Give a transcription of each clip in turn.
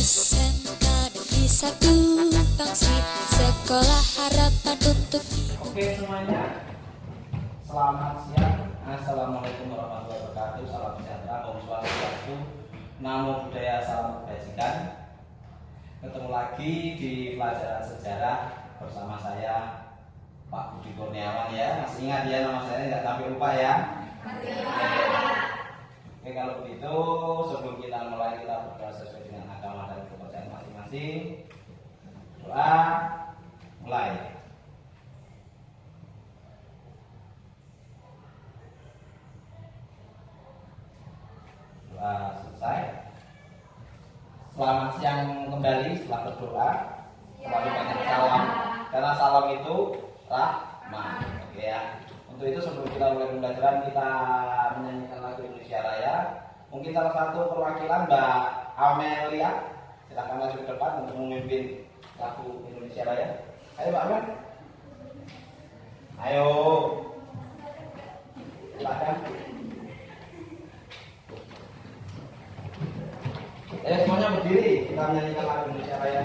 SMK Negeri 1 Bangsri, Sekolah Harapan untuk. Oke semuanya, selamat siang. Assalamualaikum warahmatullahi wabarakatuh. Salam sejahtera, Om Swastiastu, Namo Buddhaya, salam kebajikan. Ketemu lagi di pelajaran sejarah bersama saya Pak Budi Kurniawan ya. Masih ingat ya nama saya, nggak sampai lupa ya? Masih ingat. Oke, kalau begitu sebelum kita mulai, kita berdoa sesuai dengan agama dan kepercayaan masing-masing. Doa mulai. Doa selesai. Selamat siang kembali setelah berdoa. Selalu banyak salam, karena salam itu rahmat. Oke ya. Untuk itu sebelum kita mulai pembelajaran, kita menyanyikan lagu Indonesia Raya. Mungkin salah satu perwakilan Mbak Amelia, silakan maju ke depan untuk memimpin lagu Indonesia Raya. Ayo Mbak Amel. Ayo. Silakan. Ayo semuanya berdiri, kita menyanyikan lagu Indonesia Raya.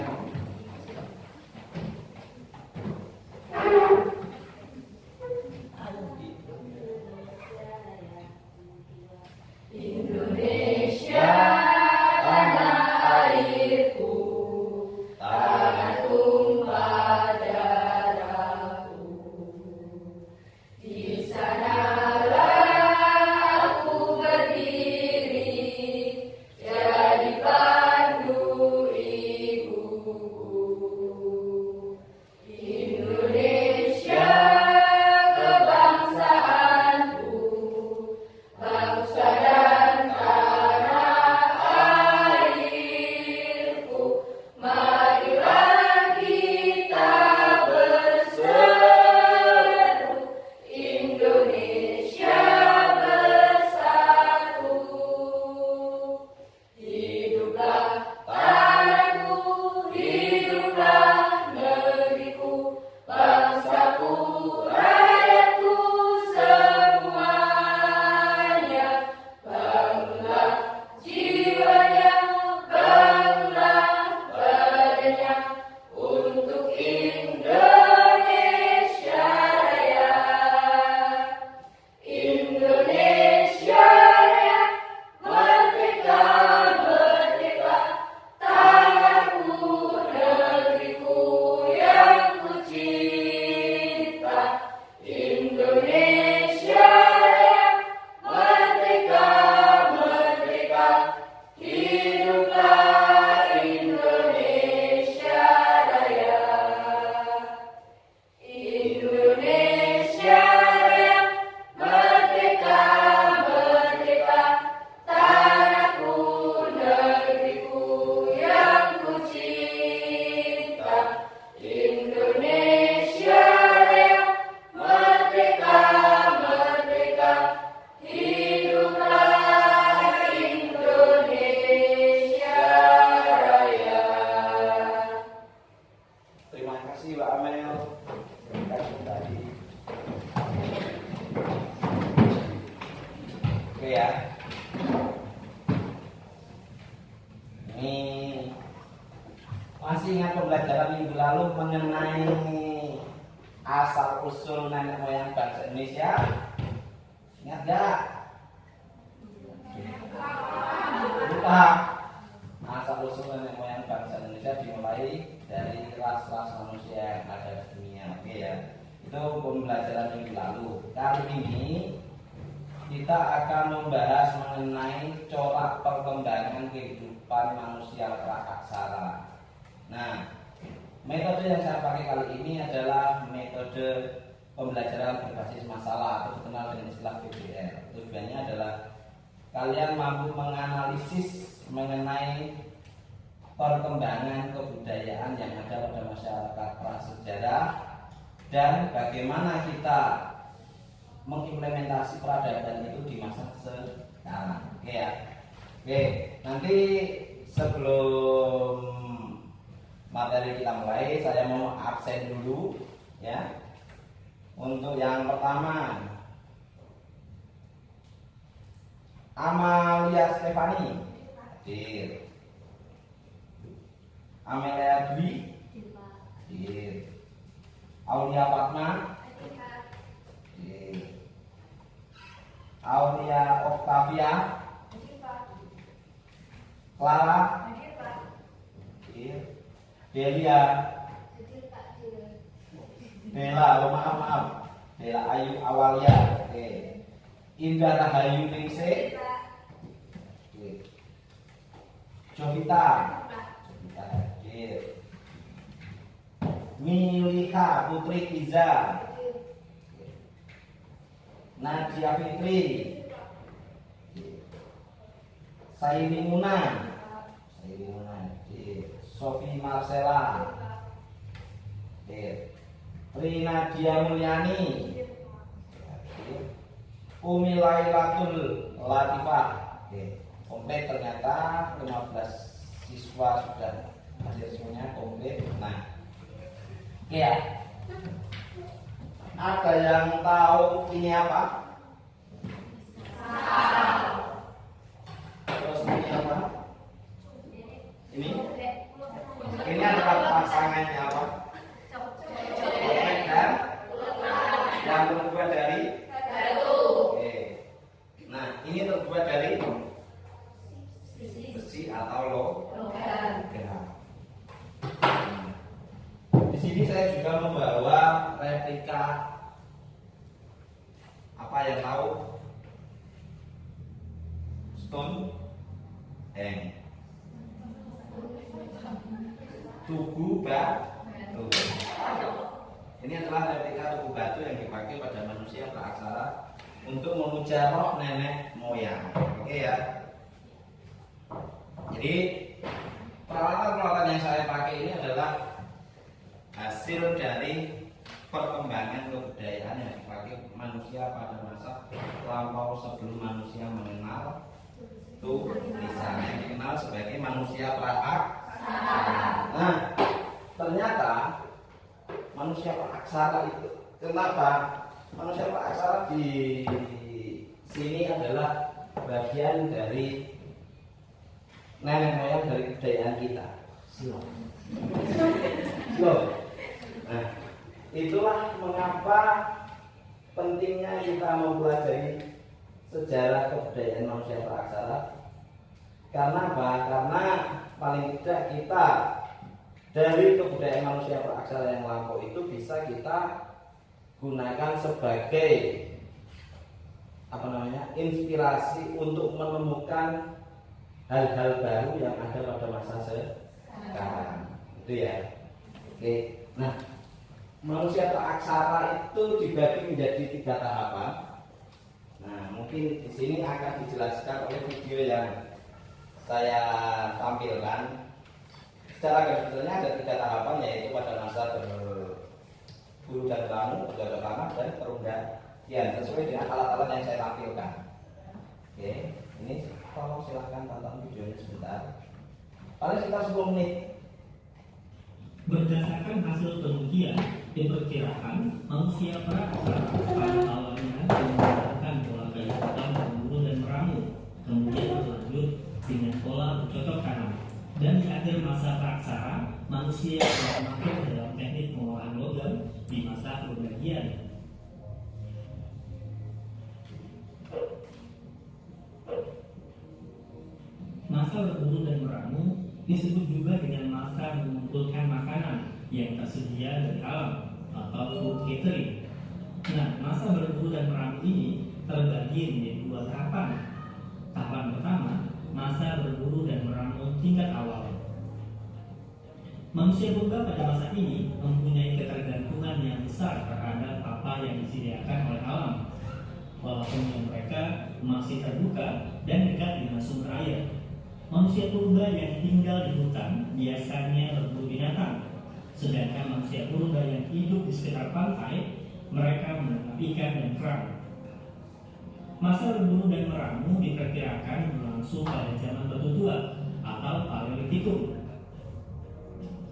Masih ingat pembelajaran minggu lalu mengenai asal usul nenek moyang bangsa Indonesia? Ingat gak? Lupa. Asal usul nenek moyang bangsa Indonesia dimulai dari ras-ras manusia yang ada di dunia. Oke ya. Itu pembelajaran minggu lalu. Kali ini kita akan membahas mengenai corak perkembangan kehidupan manusia praaksara. Nah, metode yang saya pakai kali ini adalah metode pembelajaran berbasis masalah atau dikenal dengan istilah PBL. Tujuannya adalah kalian mampu menganalisis mengenai perkembangan kebudayaan yang ada pada masyarakat prasejarah dan bagaimana kita mengimplementasi peradaban itu di masa sekarang. Oke ya. Oke, nanti sebelum materi kita mulai, saya mau absen dulu ya. Untuk yang pertama, Amalia Stefani hadir. Amelia Dwi, Aulia Fatma, Aulia Octavia, Clara, Delia, Bella, maaf, Bella Ayu Awalia, Indah Rahayu Ningsih, Jovita, Milika Putri Iza, Nadia Fitri, Saini Muna, Sofi Marcella, Rina Dia Mulyani, Umi Lailatul Latifah. Komplit ternyata 15 siswa sudah hadir semuanya komplit. Nah, ya, ada yang tahu ini apa? Terus ini apa? Ini adalah pasangannya apa? Copet dan yang terbuat dari batu. Oke. Nah, ini terbuat dari besi atau logam. Di sini saya juga membawa replika apa yang tahu? Stone Tugu batu. Ini adalah replika tugu batu yang dipakai pada manusia praaksara untuk memuja roh nenek moyang. Oke ya. Jadi peralatan-peralatan yang saya pakai ini adalah hasil dari perkembangan kebudayaan yang dipakai manusia pada masa lampau sebelum manusia mengenal tulisan yang dikenal sebagai manusia praaksara. Nah, ternyata manusia praaksara itu kenapa? Manusia praaksara di sini adalah bagian dari nenek moyang dari kebudayaan kita. Slow. Nah, itulah mengapa pentingnya kita mempelajari sejarah kebudayaan manusia praaksara. Karena apa? Karena paling tidak kita dari kebudayaan manusia praaksara yang lampau itu bisa kita gunakan sebagai inspirasi untuk menemukan hal-hal baru yang ada pada masa sekarang. Itu ya. Oke. Nah, manusia praaksara itu dibagi menjadi 3 tahapan. Nah, mungkin di sini akan dijelaskan oleh video yang saya tampilkan. Secara garis besarnya ada 3 tahapan, yaitu pada masa berburu dan beramu, berjaga tanah, dan perundangan sesuai dengan alat-alat yang saya tampilkan. Oke, ini tolong silahkan tonton videonya sebentar. Paling sekitar 10 menit. Berdasarkan hasil penelitian, diperkirakan manusia praaksara pada awalnya menggunakan pola gaya hitam berburu dan meramu, kemudian berlanjut dengan pola bercocok tanam. Dan di akhir masa praaksara, manusia telah masuk dalam teknik pengolahan logam di masa perundangan. Masa berburu dan meramu disebut juga dengan masa mengumpulkan makanan yang tersedia dari alam atau food gathering. Nah, masa berburu dan meramu ini terbagi menjadi 2 tahapan. Tahapan pertama, masa berburu dan meramu tingkat awal. Manusia purba pada masa ini mempunyai ketergantungan yang besar terhadap apa yang disediakan oleh alam, walaupun mereka masih terbuka dan dekat dengan sumber air. Manusia purba yang tinggal di hutan biasanya berburu binatang, sedangkan manusia purba yang hidup di sekitar pantai, mereka menangkap ikan dan kerang. Masa berburu dan meramu diperkirakan berlangsung pada zaman batu tua atau Paleolitikum.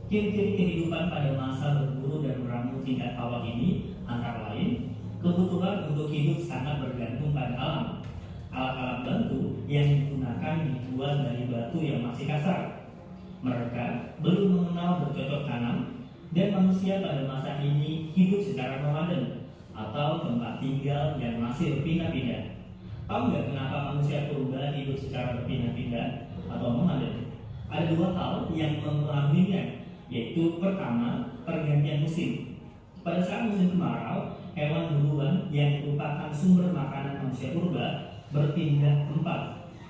Ciri-ciri kehidupan pada masa berburu dan meramu tingkat awal ini antara lain kebutuhan untuk hidup sangat bergantung pada alam. Alat-alat bantu yang digunakan dibuat dari batu yang masih kasar. Mereka belum mengenal bercocok tanam, dan manusia pada masa ini hidup secara nomaden atau tempat tinggal yang masih berpindah-pindah. Tahu nggak kenapa manusia purba hidup secara berpindah-pindah atau nomaden? Ada dua hal yang mempengaruhinya, yaitu pertama, pergantian musim. Pada saat musim kemarau, hewan buruan yang merupakan sumber makanan manusia purba berpindah tempat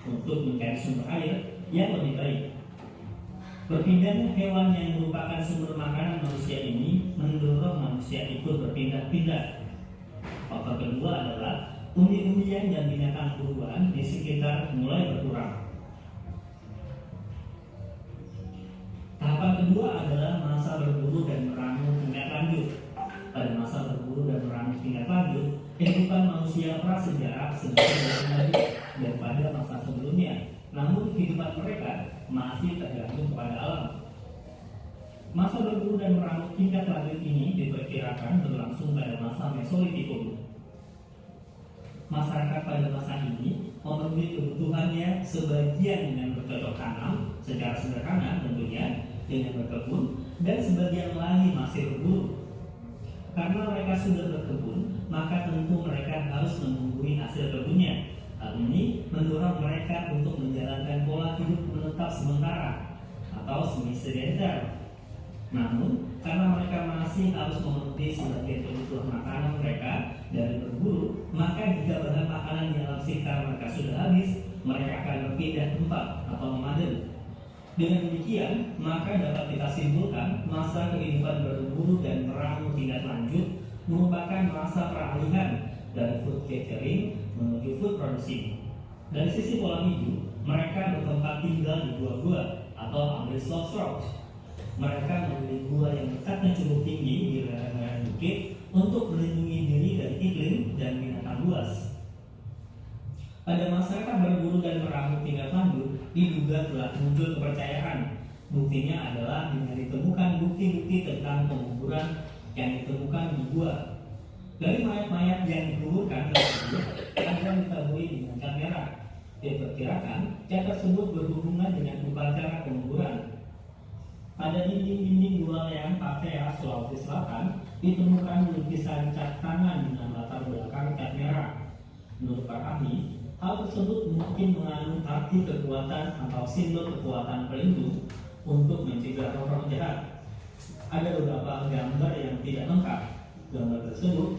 untuk mencari sumber air yang lebih baik. Berpindahnya hewan yang merupakan sumber makanan manusia ini mendorong manusia ikut berpindah-pindah. Faktor kedua adalah umbi-umbian dan binatang buruan di sekitar mulai berkurang. Tahapan kedua adalah masa berburu dan meramu tingkat lanjut. Pada masa berburu dan meramu tingkat lanjut, kehidupan manusia prasejarah sedikit lebih lanjut daripada masa sebelumnya. Namun kehidupan mereka masih tergantung kepada alam. Masa berburu dan meramu tingkat lanjut ini diperkirakan berlangsung pada masa Mesolitikum. Masyarakat pada masa ini memenuhi kebutuhannya sebagian dengan bercocok tanam secara sederhana tentunya dengan berkebun, dan sebagian lagi masih berburu. Karena mereka sudah berkebun, maka tentu mereka harus menunggui hasil kebunnya. Hal ini mendorong mereka untuk menjalankan pola hidup menetap sementara atau semi sedentar. Namun, karena mereka masih harus memenuhi sebagian kebutuhan makanan mereka dari berburu, maka jika bahan makanan di alam sekitar mereka sudah habis, mereka akan berpindah tempat atau nomaden. Dengan demikian, maka dapat kita simpulkan masa kehidupan berburu dan meramu tingkat lanjut merupakan masa peralihan dari food gathering menuju food producing. Dari sisi pola hidup, mereka bertempat tinggal di gua-gua atau unresolved rock. Mereka memilih gua yang dekatnya cukup tinggi di lereng-lereng bukit untuk melindungi diri dari iklim dan binatang buas. Pada masyarakat berburu dan meramu tingkat lanjut, diduga telah muncul kepercayaan. Buktinya adalah dengan ditemukan bukti-bukti tentang penguburan yang ditemukan di gua. Dari mayat-mayat yang dikuburkan tersebut, ada ditaburi dengan cat merah. Diperkirakan cat tersebut berhubungan dengan upacara penguburan. Pada dinding-dinding gua yang Patea, Sulawesi Selatan, ditemukan lukisan cat tangan dengan latar belakang cat merah. Menurut para ahli, hal tersebut mungkin mengandung arti kekuatan atau simbol kekuatan pelindung untuk mencegah roh-roh jahat. Ada beberapa gambar yang tidak lengkap. Gambar tersebut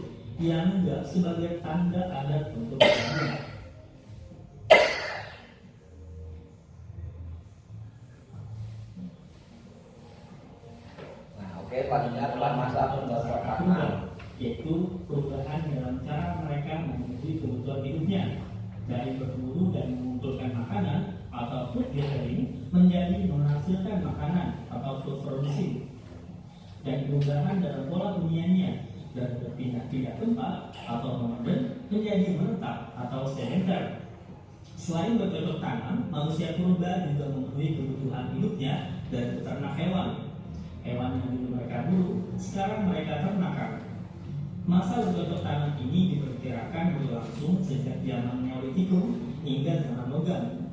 dianggap sebagai tanda adat untuk perempuan. Nah, oke, selanjutnya adalah masa bercocok tanam, yaitu perubahan dalam cara mereka memenuhi kebutuhan hidupnya dari berburu dan mengumpulkan makanan atau food gathering menjadi menghasilkan makanan atau food producing, dan perubahan dalam pola huniannya dari berpindah-pindah tempat atau nomaden menjadi menetap atau sedentar. Selain bercocok tanam, manusia purba juga memenuhi kebutuhan hidupnya dari peternak hewan. Hewan yang dulu mereka buru, sekarang mereka ternakan. Masa bercocok tanam ini diperkirakan berlangsung sejak zaman Neolitikum hingga zaman logam.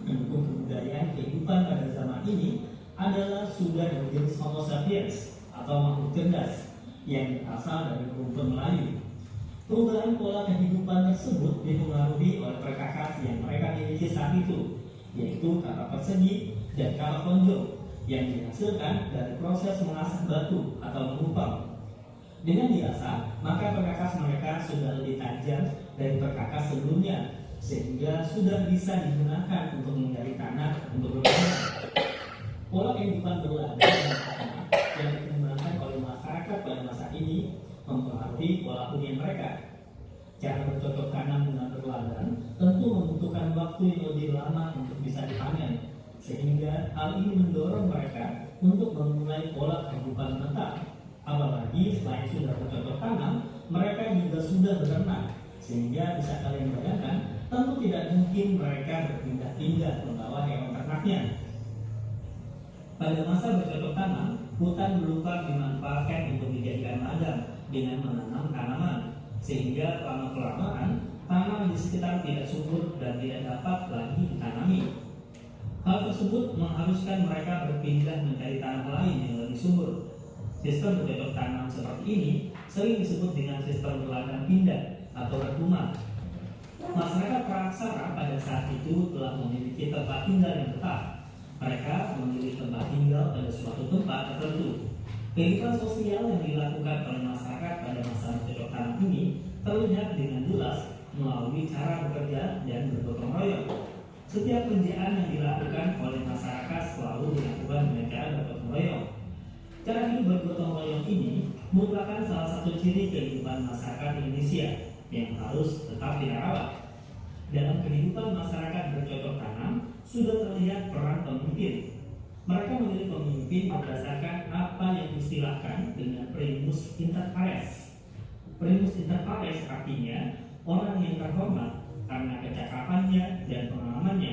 Mendukung kebudayaan kehidupan pada zaman ini adalah sudah dari jenis Homo sapiens atau makhluk cerdas yang berasal dari rumpun Melayu. Perubahan pola kehidupan tersebut dipengaruhi oleh perkakas yang mereka miliki saat itu, yaitu kata persegi dan kata konjok yang dihasilkan dari proses mengasah batu atau mengupang. Dengan diasah, maka perkakas mereka sudah lebih tajam dari perkakas sebelumnya, sehingga sudah bisa digunakan untuk menggali tanah untuk berbangun. Pola kehidupan berladang yang dikembangkan oleh masyarakat pada masa ini mempengaruhi pola hunian mereka. Cara bercocok tanam dengan berladang tentu membutuhkan waktu yang lebih lama untuk bisa dipanen, sehingga hal ini mendorong mereka untuk memulai pola kehidupan menetap. Apalagi selain sudah bercocok tanam, mereka juga sudah berenang, sehingga bisa kalian bayangkan, tentu tidak mungkin mereka berpindah-pindah membawa hewan ternaknya. Pada masa bercocok tanam, hutan belukar dimanfaatkan untuk dijadikan ladang dengan menanam tanaman, sehingga lama-kelamaan tanah di sekitar tidak subur dan tidak dapat lagi ditanami. Hal tersebut mengharuskan mereka berpindah mencari tanah lain yang lebih subur. Sistem bercocok tanam seperti ini sering disebut dengan sistem berladang pindah atau rumah. Masyarakat Praksara pada saat itu telah memiliki tempat tinggal yang tetap. Mereka memilih tempat tinggal pada suatu tempat tertentu. Kehidupan sosial yang dilakukan oleh masyarakat pada masa bercocok tanam ini terlihat dengan jelas melalui cara bekerja dan bergotong royong. Setiap kerjaan yang dilakukan oleh masyarakat selalu dilakukan dengan cara bergotong royong. Cara hidup bergotong royong ini merupakan salah satu ciri kehidupan masyarakat Indonesia yang harus tetap dirawat. Dalam kehidupan masyarakat bercocok tanam sudah terlihat peran pemimpin. Mereka memilih pemimpin berdasarkan apa yang diistilahkan dengan primus inter pares. Primus inter pares artinya orang yang terhormat karena kecakapannya dan pengalamannya.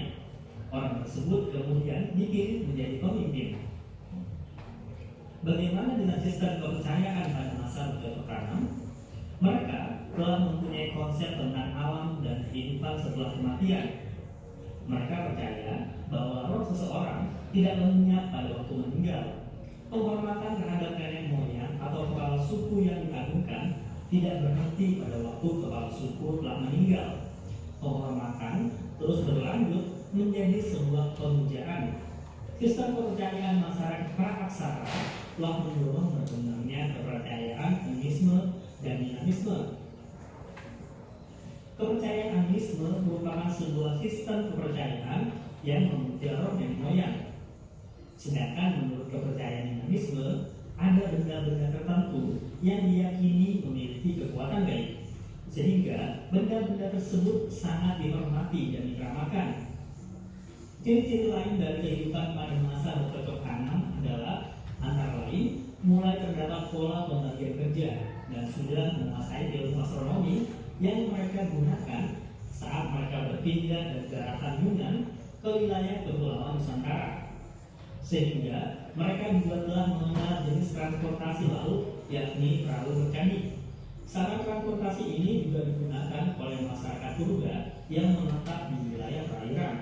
Orang tersebut kemudian dipilih menjadi pemimpin. Bagaimana dengan sistem kepercayaan pada masa bercocok tanam? Mereka telah mempunyai konsep tentang alam dan kehidupan setelah kematian. Mereka percaya bahwa roh seseorang tidak lenyap pada waktu meninggal. Penghormatan terhadap nenek moyang atau kepala suku yang diagungkan tidak berhenti pada waktu kepala suku telah meninggal. Penghormatan terus berlanjut menjadi sebuah pemujaan. Sistem kepercayaan masyarakat Praksara telah mendorong berkembangnya kepercayaan animisme dan dinamisme. Kepercayaan animisme merupakan sebuah sistem kepercayaan yang memuja roh nenek moyang. Sedangkan menurut kepercayaan dinamisme, ada benda-benda tertentu yang diyakini memiliki kekuatan gaib, sehingga benda-benda tersebut sangat dihormati dan dikeramakan. Ciri-ciri lain dari kehidupan pada masa bercocok tanam adalah antara lain mulai terdapat pola pembagian kerja dan sudah menguasai ilmu astronomi yang mereka gunakan saat mereka berpindah dari daratan Yunan ke wilayah Kepulauan Nusantara. Sehingga mereka juga telah mengenal jenis transportasi laut yakni perahu bercandi. Sarana transportasi ini juga digunakan oleh masyarakat Purba yang menetap di wilayah perairan.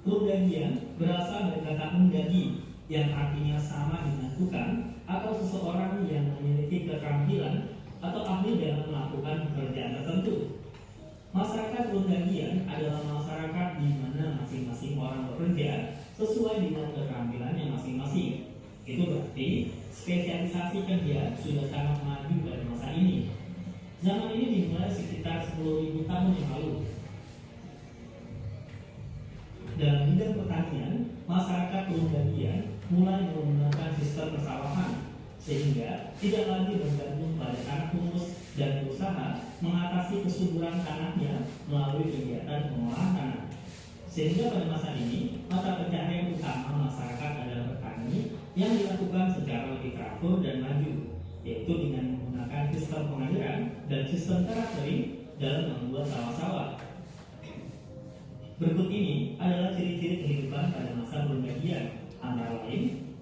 Undagian berasal dari kata undagi yang artinya sama dengan tukang atau seseorang yang memiliki keterampilan atau ahli dalam melakukan pekerjaan tertentu. Masyarakat Undagian adalah masyarakat di mana masing-masing orang bekerja sesuai dengan keterampilannya masing-masing. Itu berarti spesialisasi kerja sudah sangat maju pada masa ini. Zaman ini dimulai sekitar 10.000 tahun yang lalu. Dalam bidang pertanian, masyarakat Undagian mulai menggunakan sistem persawahan, sehingga tidak lagi bergantung pada tanah humus dan berusaha mengatasi kesuburan tanahnya melalui kegiatan pengolahan tanah. Sehingga pada masa ini, mata pencaharian utama masyarakat adalah bertani yang dilakukan secara lebih teratur dan maju, yaitu dengan menggunakan sistem pengairan dan sistem terasering dalam membuat sawah-sawah. Berikut ini adalah ciri-ciri kehidupan pada masa Undagian, antara lain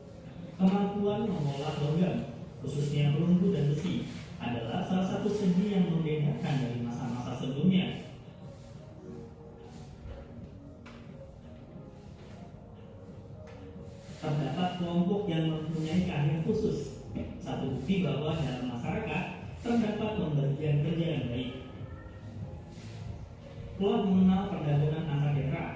kemampuan mengolah logam, khususnya perunggu dan besi, adalah salah satu segi yang membedakan dari masa-masa sebelumnya. Terdapat kelompok yang mempunyai keahlian khusus. Satu bukti bahwa dalam masyarakat terdapat pembagian kerja yang baik. Telah mengenal perdagangan antar daerah.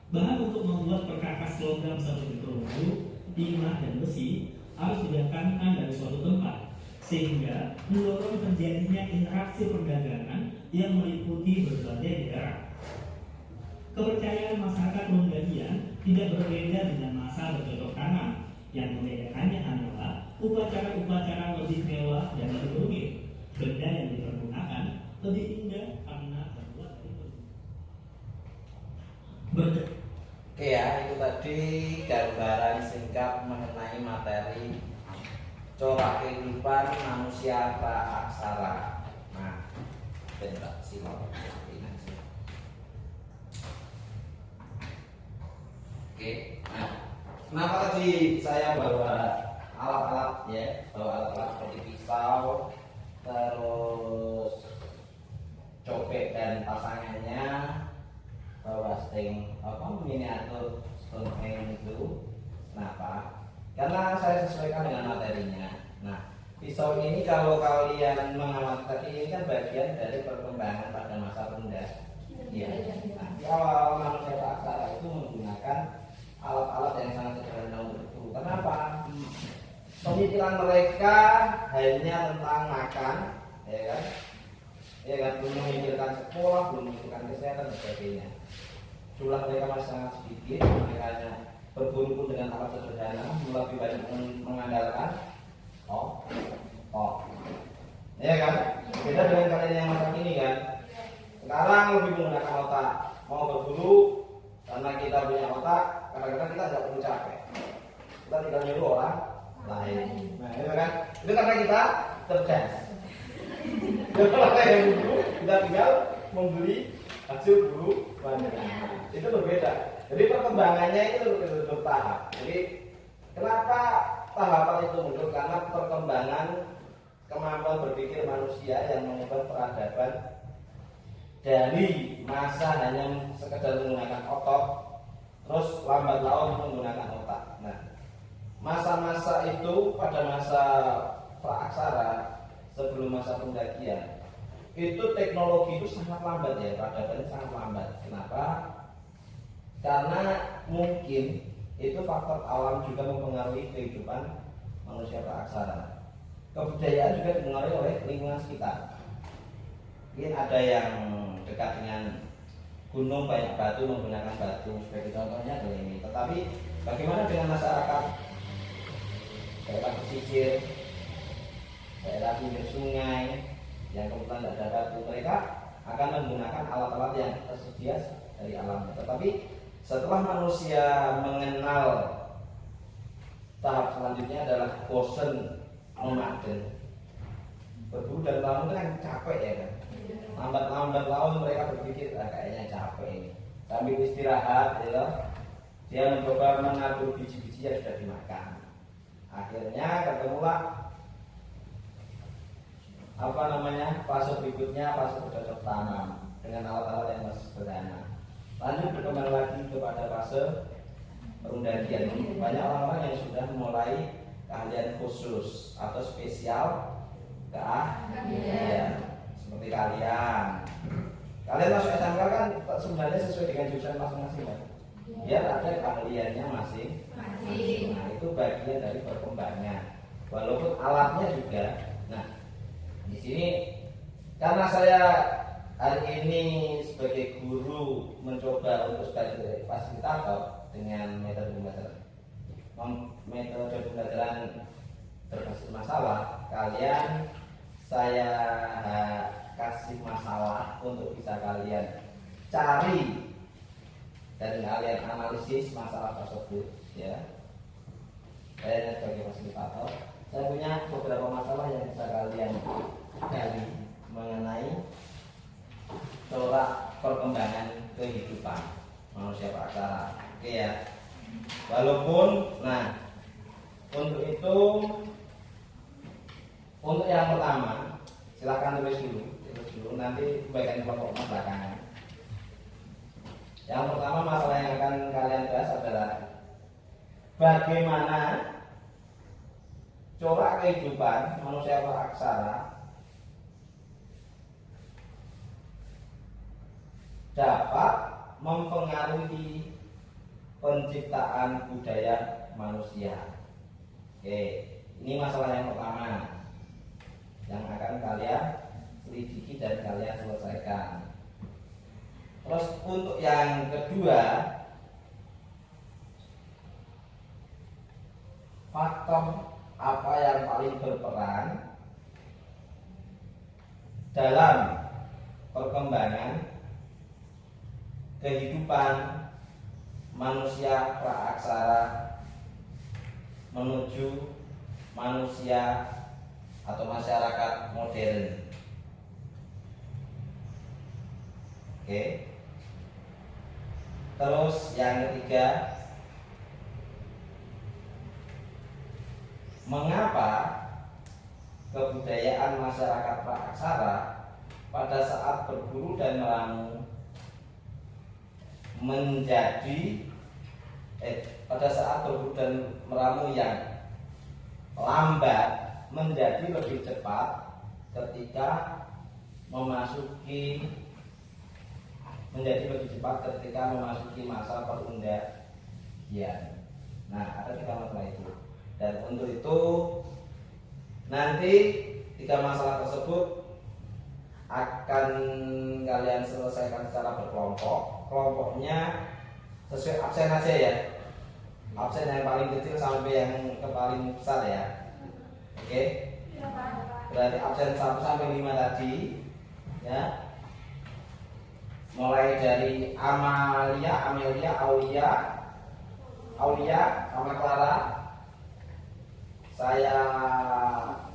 Bahan untuk membuat perkakas logam seperti perunggu, timah, dan besi harus didatangkan dari suatu tempat, sehingga mendorong terjadinya interaksi perdagangan yang meliputi berbagai daerah. Kepercayaan masyarakat Undagian tidak berbeda dengan masa bercocok tanam. Yang membedakannya hanyalah upacara-upacara lebih mewah dan lebih rumit. Benda yang dipergunakan lebih indah karena terbuat Oke ya, itu tadi gambaran singkat mengenai materi corak kehidupan manusia Praksara. Nah, bentar simak. Oke, nah, kenapa tadi saya bawa alat-alat ya, bawa alat-alat seperti pisau, terus cobek dan pasangannya, bahwa miniatur Stonehenge itu. Kenapa? Karena saya sesuaikan dengan materinya. Nah, pisau ini kalau kalian mengamati ini kan bagian dari perkembangan pada masa Bunda. Iya. Nah, di awal manusia praksara itu menggunakan alat-alat yang sangat sederhana untuk itu. Kenapa? Pemikiran mereka hanya tentang makan, ya kan? Ya kan, belum memikirkan sekolah, belum memikirkan kesehatan dan sebagainya. Jumlah mereka masih sangat sedikit, mereka hanya berburu pun dengan alat sederhana, lebih banyak mengandalkan ya kan? Beda dengan kalian yang masa kini kan. Sekarang lebih menggunakan otak. Mau berburu karena kita punya otak, kadang-kadang kita tidak perlu capek. Kita tinggal nyuruh orang lain. Nah, itu kan? Itu karena kita cerdas. Kalau yang berburu, kita tinggal membeli hasil buru banyak. Itu berbeda. Jadi perkembangannya itu bertahap. Jadi kenapa tahapan itu muncul? Karena perkembangan kemampuan berpikir manusia yang mengubah peradaban dari masa hanya sekedar menggunakan otot, terus lambat laun menggunakan otak. Nah, masa-masa itu pada masa praaksara sebelum masa pendakian itu teknologi itu sangat lambat ya, peradaban sangat lambat. Kenapa? Karena mungkin itu faktor alam juga mempengaruhi kehidupan manusia praaksara. Kebudayaan juga dipengaruhi oleh lingkungan sekitar. Mungkin ada yang dekat dengan gunung banyak batu, menggunakan batu sebagai contohnya adalah ini. Tetapi bagaimana dengan masyarakat daerah pesisir, daerah pinggir sungai yang kebetulan tidak ada batu, mereka akan menggunakan alat-alat yang tersedia dari alamnya. Tetapi setelah manusia mengenal tahap selanjutnya adalah bosen nomaden, berburu dan laut kan capek ya kan. Lambat laun mereka berpikir kayaknya capek ini. Sambil istirahat, ya, dia mencoba menabur biji-biji yang sudah dimakan. Akhirnya ketemulah fase berikutnya, fase bercocok tanam dengan alat-alat yang masih sederhana. Lanjut berkembang lagi kepada fase pendakian. Banyak orang-orang yang sudah mulai keahlian khusus atau spesial keahlian. Seperti kalian masuk SMK kan sebenarnya sesuai dengan jurusan masing-masing kan? Biar ada keahliannya masing. Nah, itu bagian dari perkembangan. Walaupun alatnya juga. Nah, di sini karena saya hari ini sebagai guru mencoba untuk sebagai fasilitator dengan metode pembelajaran berbasis masalah, kalian saya kasih masalah untuk bisa kalian cari dan kalian analisis masalah tersebut ya. Saya sebagai fasilitator, saya punya beberapa masalah yang bisa kalian gali mengenai corak perkembangan kehidupan manusia praaksara. Oke ya. Walaupun, nah, untuk itu, untuk yang pertama, silakan tulis dulu, nanti bagian kelompok belakangan. Yang pertama masalah yang akan kalian bahas adalah bagaimana corak kehidupan manusia praaksara dapat mempengaruhi penciptaan budaya manusia. Oke, ini masalah yang pertama yang akan kalian selidiki dan kalian selesaikan. Terus untuk yang kedua, faktor apa yang paling berperan dalam perkembangan kehidupan manusia praaksara menuju manusia atau masyarakat modern. Oke. Terus yang ketiga, mengapa kebudayaan masyarakat praaksara pada saat berburu dan meramu menjadi pada saat berebut dan meramu yang lambat menjadi lebih cepat ketika memasuki masa perundang-undangan. Nah, ada 3 masalah itu. Dan untuk itu nanti 3 masalah tersebut akan kalian selesaikan secara berkelompok. Kelompoknya sesuai absen aja ya. Absen yang paling kecil sampai yang ke paling besar ya. Oke. Berarti absen 1 sampai 5 tadi ya. Mulai dari Amalia, Aulia sama Clara. Saya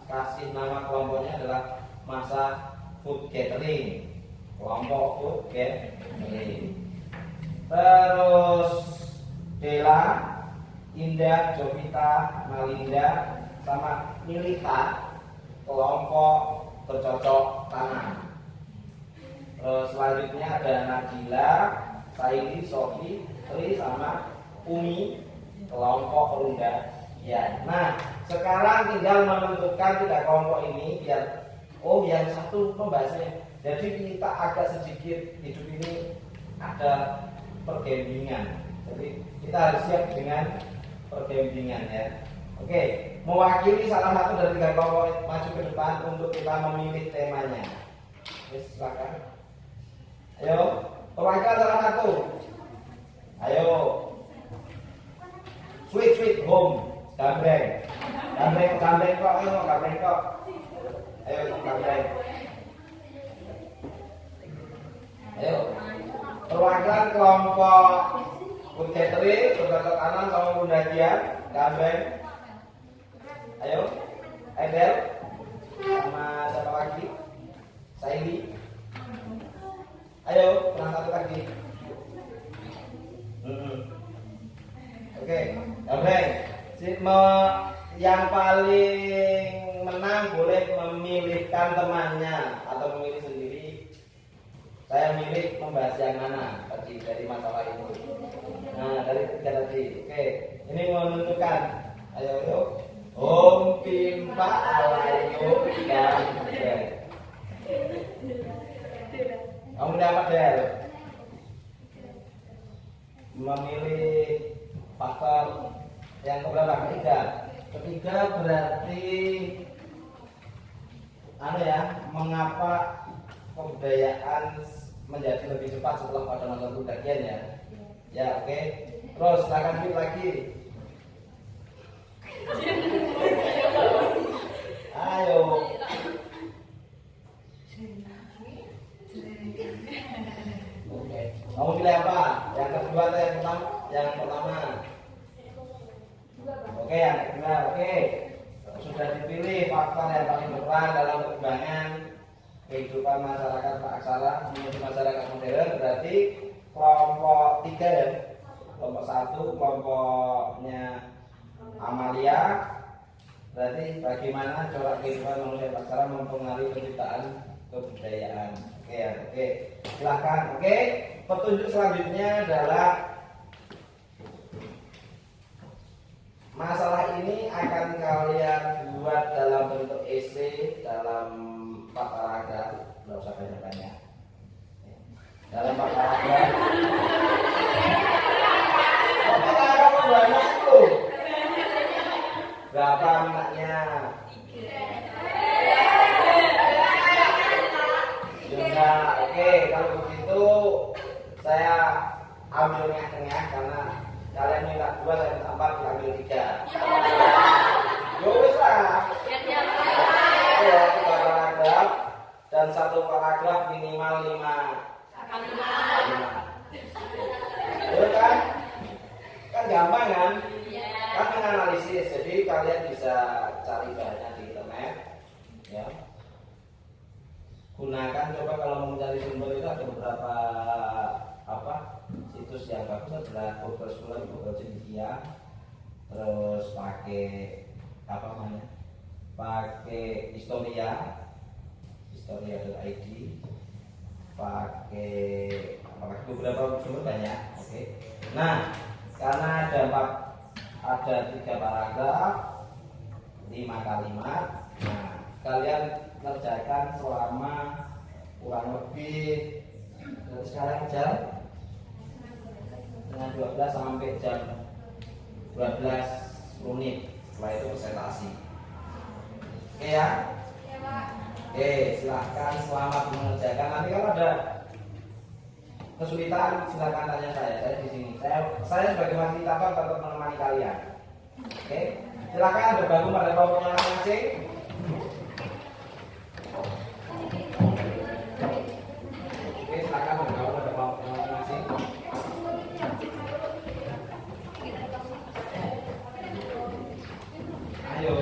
kasih nama kelompoknya adalah masa food gathering. Kelompok food gathering. Terus Dela, Indah, Jovita, Malinda sama Milika, kelompok bercocok tanam. Terus selanjutnya ada Nabila, Saidi, Sofi, Tri sama Umi, kelompok perundang. Ya, nah sekarang tinggal menentukan 3 kelompok ini biar yang satu pembahasannya. Jadi kita agak sedikit hidup ini ada pergembingan. Jadi kita harus siap dengan pergembingan ya. Oke, mewakili salah satu dari 3 kelompok maju ke depan untuk kita memilih temanya. Silakan. Ayo, perwakilan salah satu. Ayo. Sweet home. Gambreng kok. Ayo, gambreng. Ayo. Perwakilan kelompok food gathering, bercocok tanam sama pendakian, gambreng. Ayo. Edel. Sama siapa lagi? Saidi. Ayo, kurang satu lagi. Oke, gambreng. Yang paling menang boleh memilihkan temannya atau memilih sendiri. Saya milih membahas yang mana dari masalah itu. Nah, dari 3 tadi. Oke, ini menentukan. Ayo. Om Pimpa Alayu Gambreng. Kamu dapat Del. Memilih faktor yang keberapa? Ketiga berarti mengapa kebudayaan menjadi lebih cepat setelah pada masa pendakian ya. Ya, oke. Terus silakan lanjut lagi. Ayo. Oke. Kamu pilih apa? Yang kedua atau yang pertama? Oke, yang kedua. Oke. Sudah dipilih faktor yang paling berperan dalam perkembangan kehidupan masyarakat Aksara menuju masyarakat modern, berarti kelompok 3 ya. Kelompok 1 kelompoknya Amalia. Berarti bagaimana corak kehidupan manusia Aksara mempengaruhi penciptaan kebudayaan. Oke. Silakan. Oke. Petunjuk selanjutnya adalah masalah ini akan kalian buat dalam bentuk esai dalam 4 paragraf. Nggak usah banyak-banyak. Dalam 4 paragraf. Paragraf banyak tuh. Berapa minatnya? Ya, oke. Kalau begitu saya ambilnya tengah karena kalian minta 2, saya minta 4, kita ambil 3. Yowes lah. Ya, 3 paragraf dan 1 paragraf minimal 5. Ya kan? Kan gampang kan? Kan menganalisis. Jadi kalian bisa cari bahannya di internet. Ya. Gunakan, coba kalau mau mencari sumber itu ada beberapa situs yang bagus adalah Google Scholar, Google Cendekia. Terus pakai pakai historia.id, pakai beberapa sumber banyak. Oke. Nah, karena ada 3 paragraf, 5 kalimat. Nah, kalian kerjakan selama kurang lebih sekarang jam dengan 12 sampai jam 12 menit. Setelah itu presentasi. Oke ya? Oke, silahkan selamat mengerjakan. Nanti kalau ada kesulitan silahkan tanya saya di sini. Saya sebagai fasilitator tetap menemani kalian. Oke, silahkan bergabung pada kelompoknya masing-masing. Oke, silahkan bergabung pada kelompoknya masing-masing. Ayo.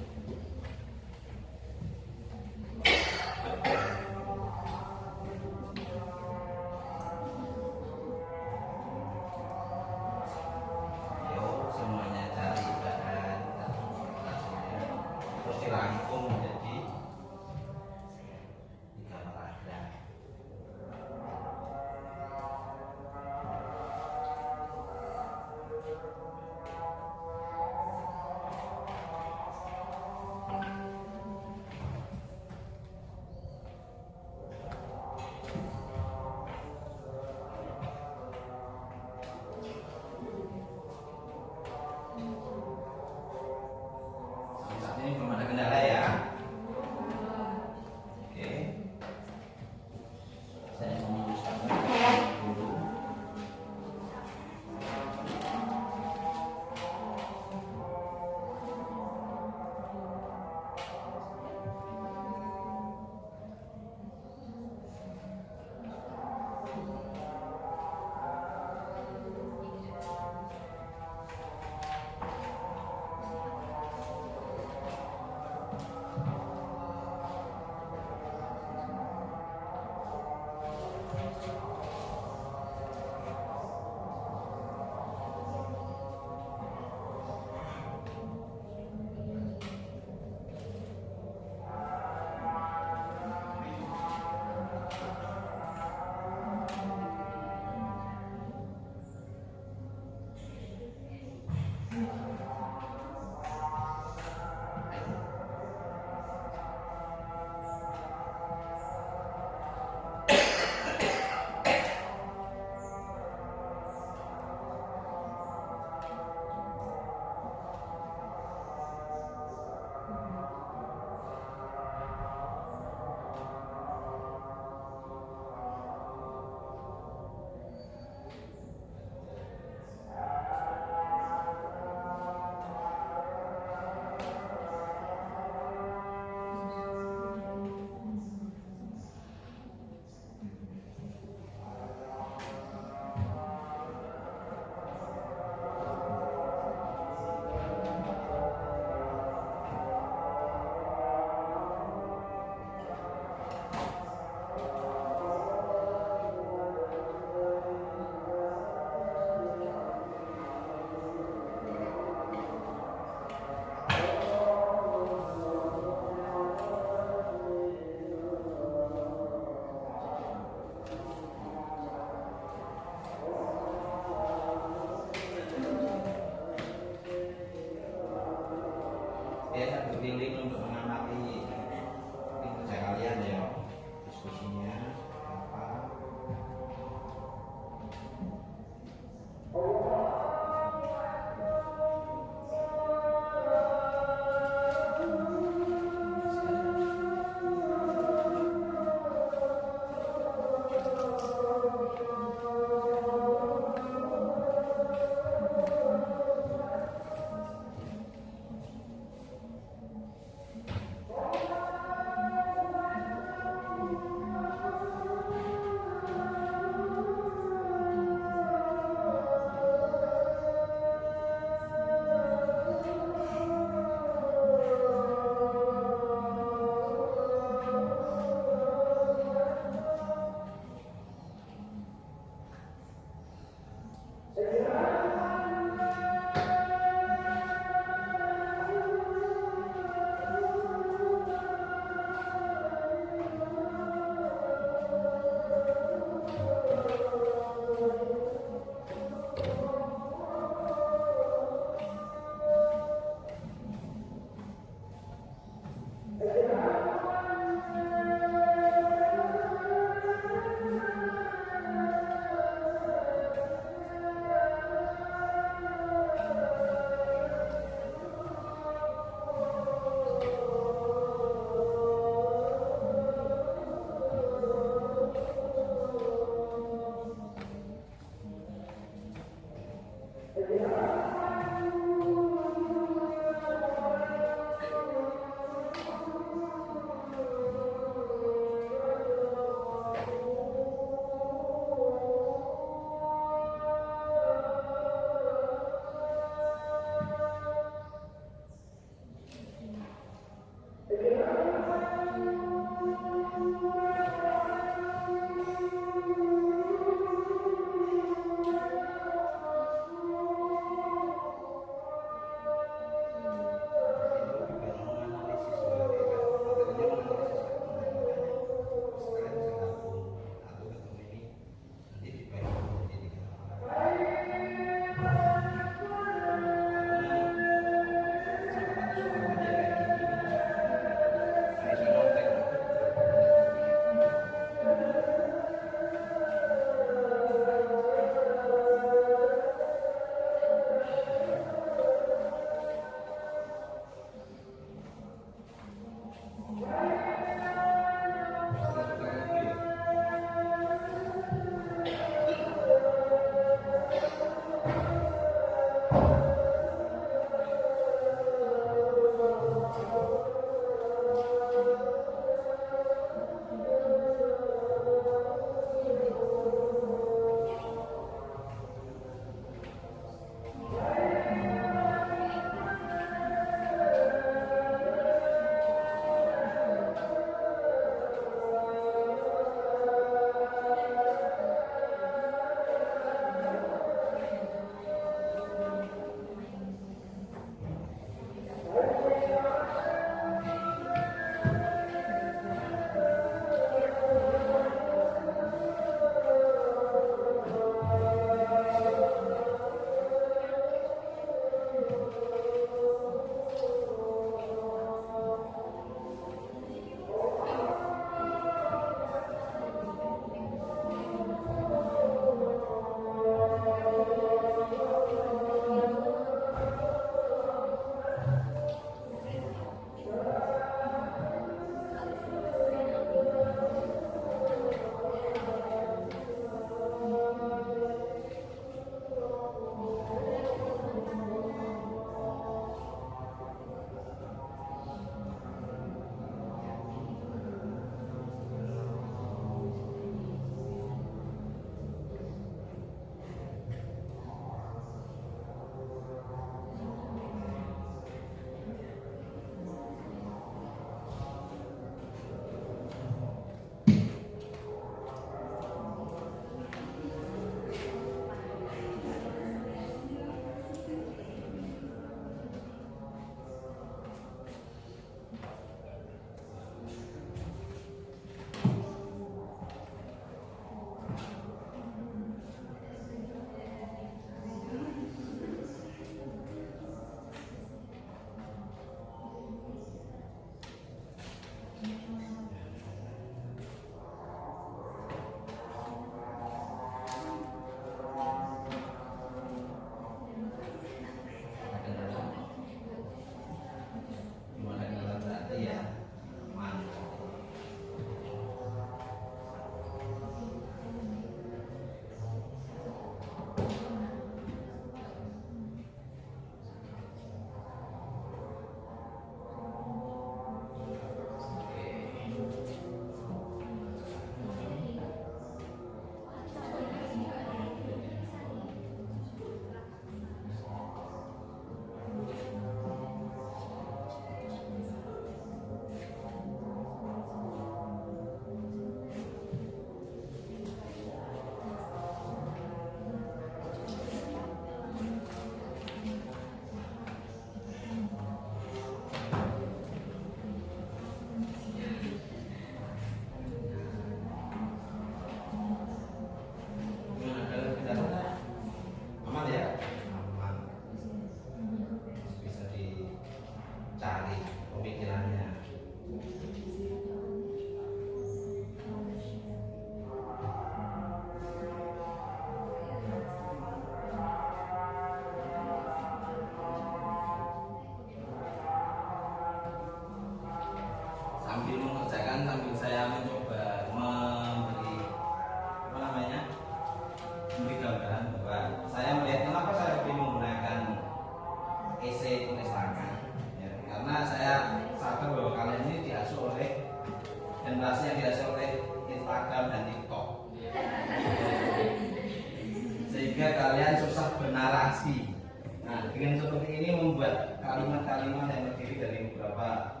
narasi. Nah, dengan seperti ini membuat kalimat-kalimat yang terdiri dari beberapa,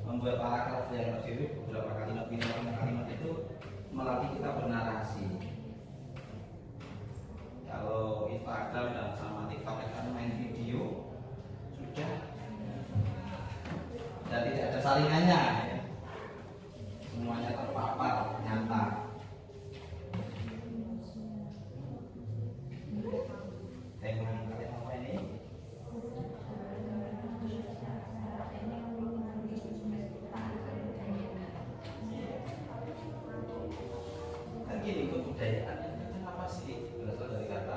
membuat paragraf yang terdiri beberapa kalimat, kalimat itu melatih kita bernarasi. Kalau Instagram dan sama TikTok kan main video sudah, dan tidak ada saringannya ya. Semuanya terpapar nyata. Tema kalian apa ini? Kan gini, kebudayaan itu apa sih? Berasal dari kata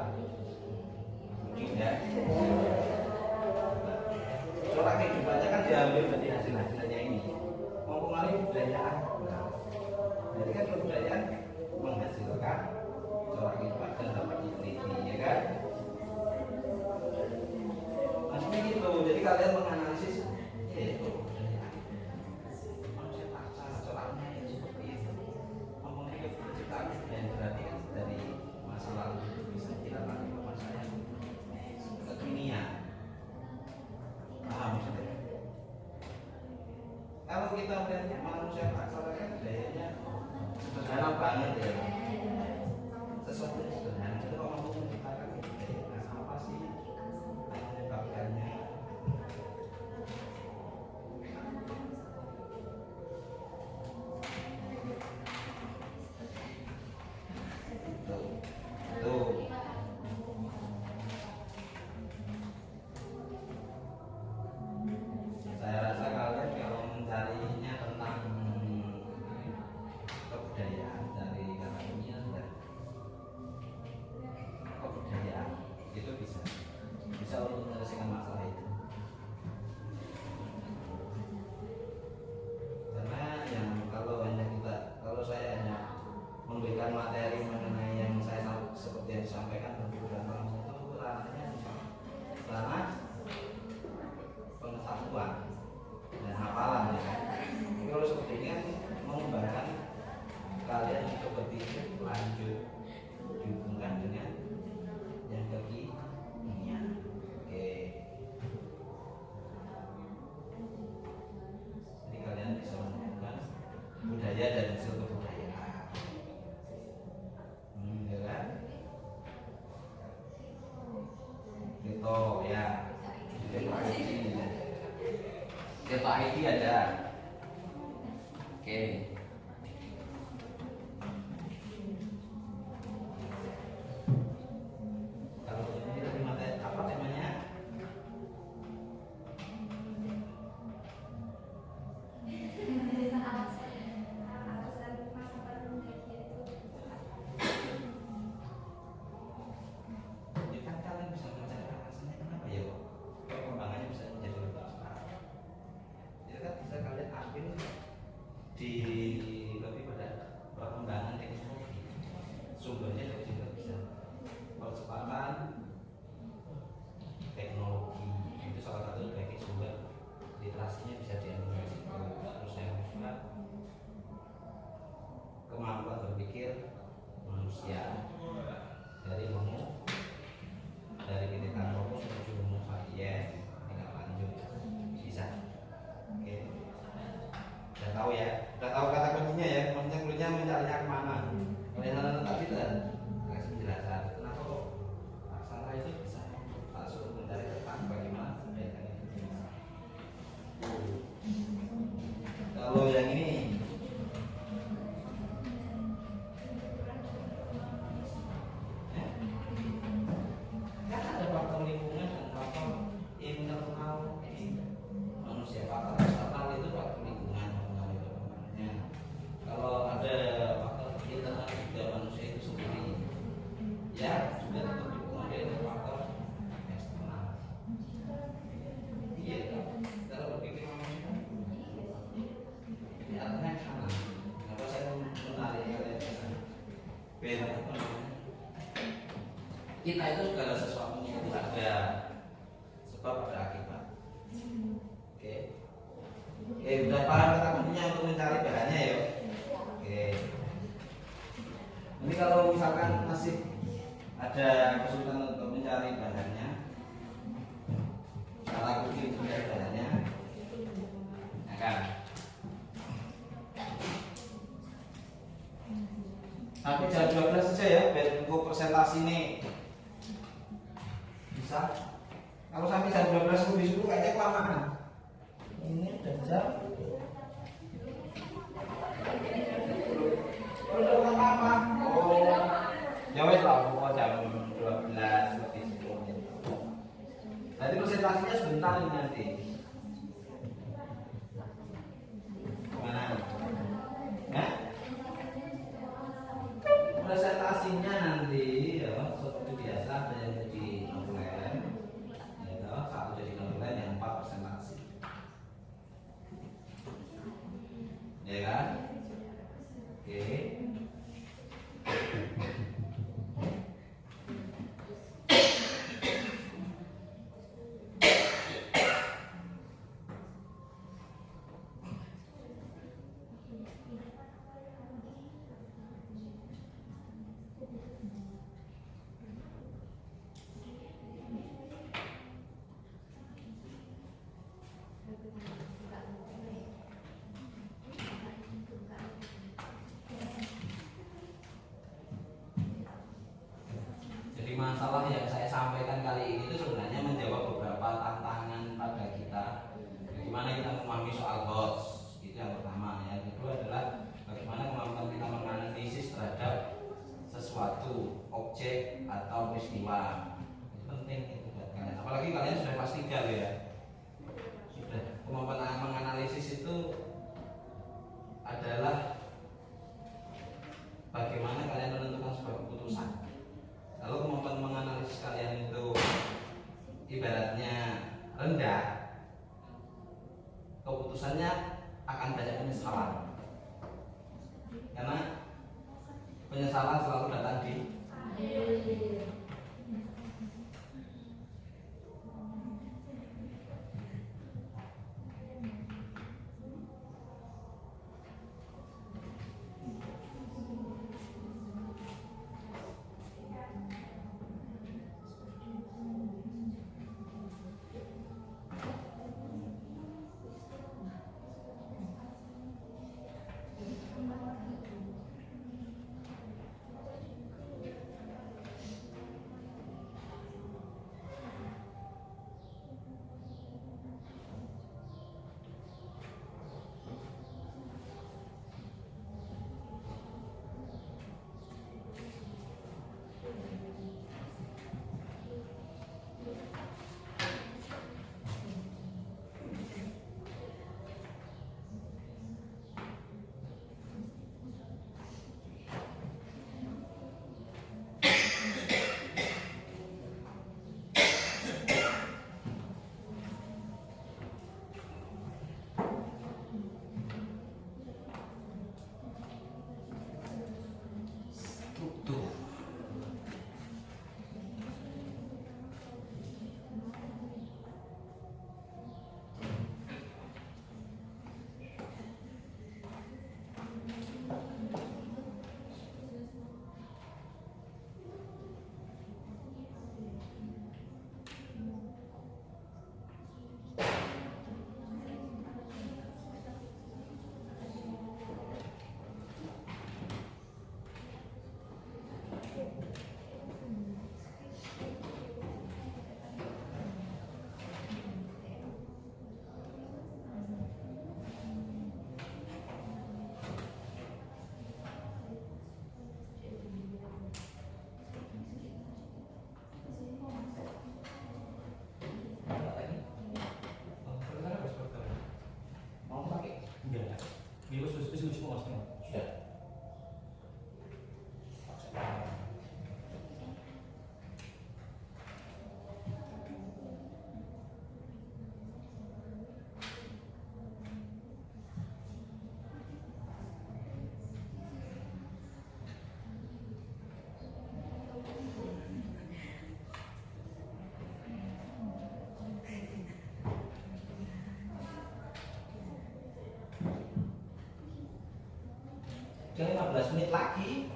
budaya. Corak kehidupannya kan diambil dari hasil-hasilnya ini. Mempengaruhi kebudayaan. Jadi kan kebudayaan menghasilkan corak kehidupan dan dapat diteliti, ya kan? Maksudnya gitu. Jadi kalian menganalisis, ya itu kebudayaan. Manusia paksa coraknya itu seperti itu. Mempengaruhi penciptaan dan berarti kan dari masa lalu bisa kita tarik ke masa yang kekinian. Paham maksudnya? Kalau kita melihatnya manusia paksa kan budayanya sederhana banget ya. Sesuatu yang sederhana itu kalau mampu menciptakan kebudayaan apa sih yang menyebabkannya? Tuh. Saya rasa kalian kalau mencarinya tentang kebudayaan dari kata dunia dan kebudayaan itu bisa untuk menyelesaikan masalah itu. Karena yang kalau saya hanya memberikan materi mengenai yang saya seperti yang disampaikan dan langsung itu ranahnya ranah pengetahuan dan hafalan ya kan. Kalau seperti ini kan mengembangkan kalian untuk berpikir lanjut dihubungkan dengan yang kekinian. Oke. Jadi kalian bisa menemukan budaya dan hasil kebudayaan. Ya kan? Gitu ya. Keto ID ada. Oke. Kalau ini tadi materi apa temanya? Ya kan kalian bisa mencari alasannya kenapa ya kok perkembangannya bisa menjadi lebih cepat. Itu kan bisa kalian ambil di lebih pada perkembangan teknologi. Sumbernya juga bisa percepatan teknologi itu salah satu sebagai sumber literasinya bisa diambil dari situ. Terus yang kedua kemampuan berpikir manusia dari titik fokus menuju homo sapiens tingkat lanjut bisa. Oke, udah tahu ya, udah tahu kata kuncinya ya, maksudnya kuncinya mencarinya kemana. Kalian nonton tadi kan kasih penjelasan kenapa kok aksara itu bisa langsung mencari tentang bagaimana kebudayaan itu. Kalau yang ini kan ada faktor lingkungan dan faktor internal manusia. Faktor eksternal itu faktor lingkungan namanya. Kalau ada faktor internal juga manusia itu sendiri, ya juga tetap dipengaruhi oleh faktor eksternal. Iya, kalau berpikir manusia, ya artinya sana. Kenapa saya menarik kalian ke sana? Beda apa namanya? Kita itu segala sesuatunya itu ada sebab ada akibat. Oke. Oke, udah paham kata kuncinya untuk mencari bahannya ya. Oke. Ini kalau misalkan masih ada kesulitan untuk mencari bahannya, salah kutip udaranya akan. Tapi jam 12 saja ya, biar info presentasi nih bisa. Kalau sampai jam 12 aku disuruh kayaknya kelamaan. Ini udah jam. Udah apa? Oh, ya wes lah, pokoknya jam 12 lebih 10 menit. Nanti presentasinya sebentar ini nanti. Gimana? Ya? Presentasinya nanti ya seperti biasa ada yang jadi online, ya satu jadi online yang 4 presentasi, ya kan? Oke. Jadi masalah yang saya sampaikan kali ini itu sebenarnya menjawab beberapa tantangan pada kita. Bagaimana kita memahami soal hoax, itu yang pertama. Yang kedua adalah bagaimana kemampuan kita menganalisis terhadap sesuatu, objek atau peristiwa. Itu penting itu buat kalian. Apalagi kalian sudah kelas 3 loh ya. Sudah kemampuan menganalisis itu adalah bagaimana kalian menentukan sebuah keputusan. Kalau kemampuan menganalisis kalian itu ibaratnya rendah, keputusannya akan banyak penyesalan. Karena penyesalan selalu datang di struktur. Mau pakai? Enggak. Dia harus semua Sudah. Udah 15 menit lagi.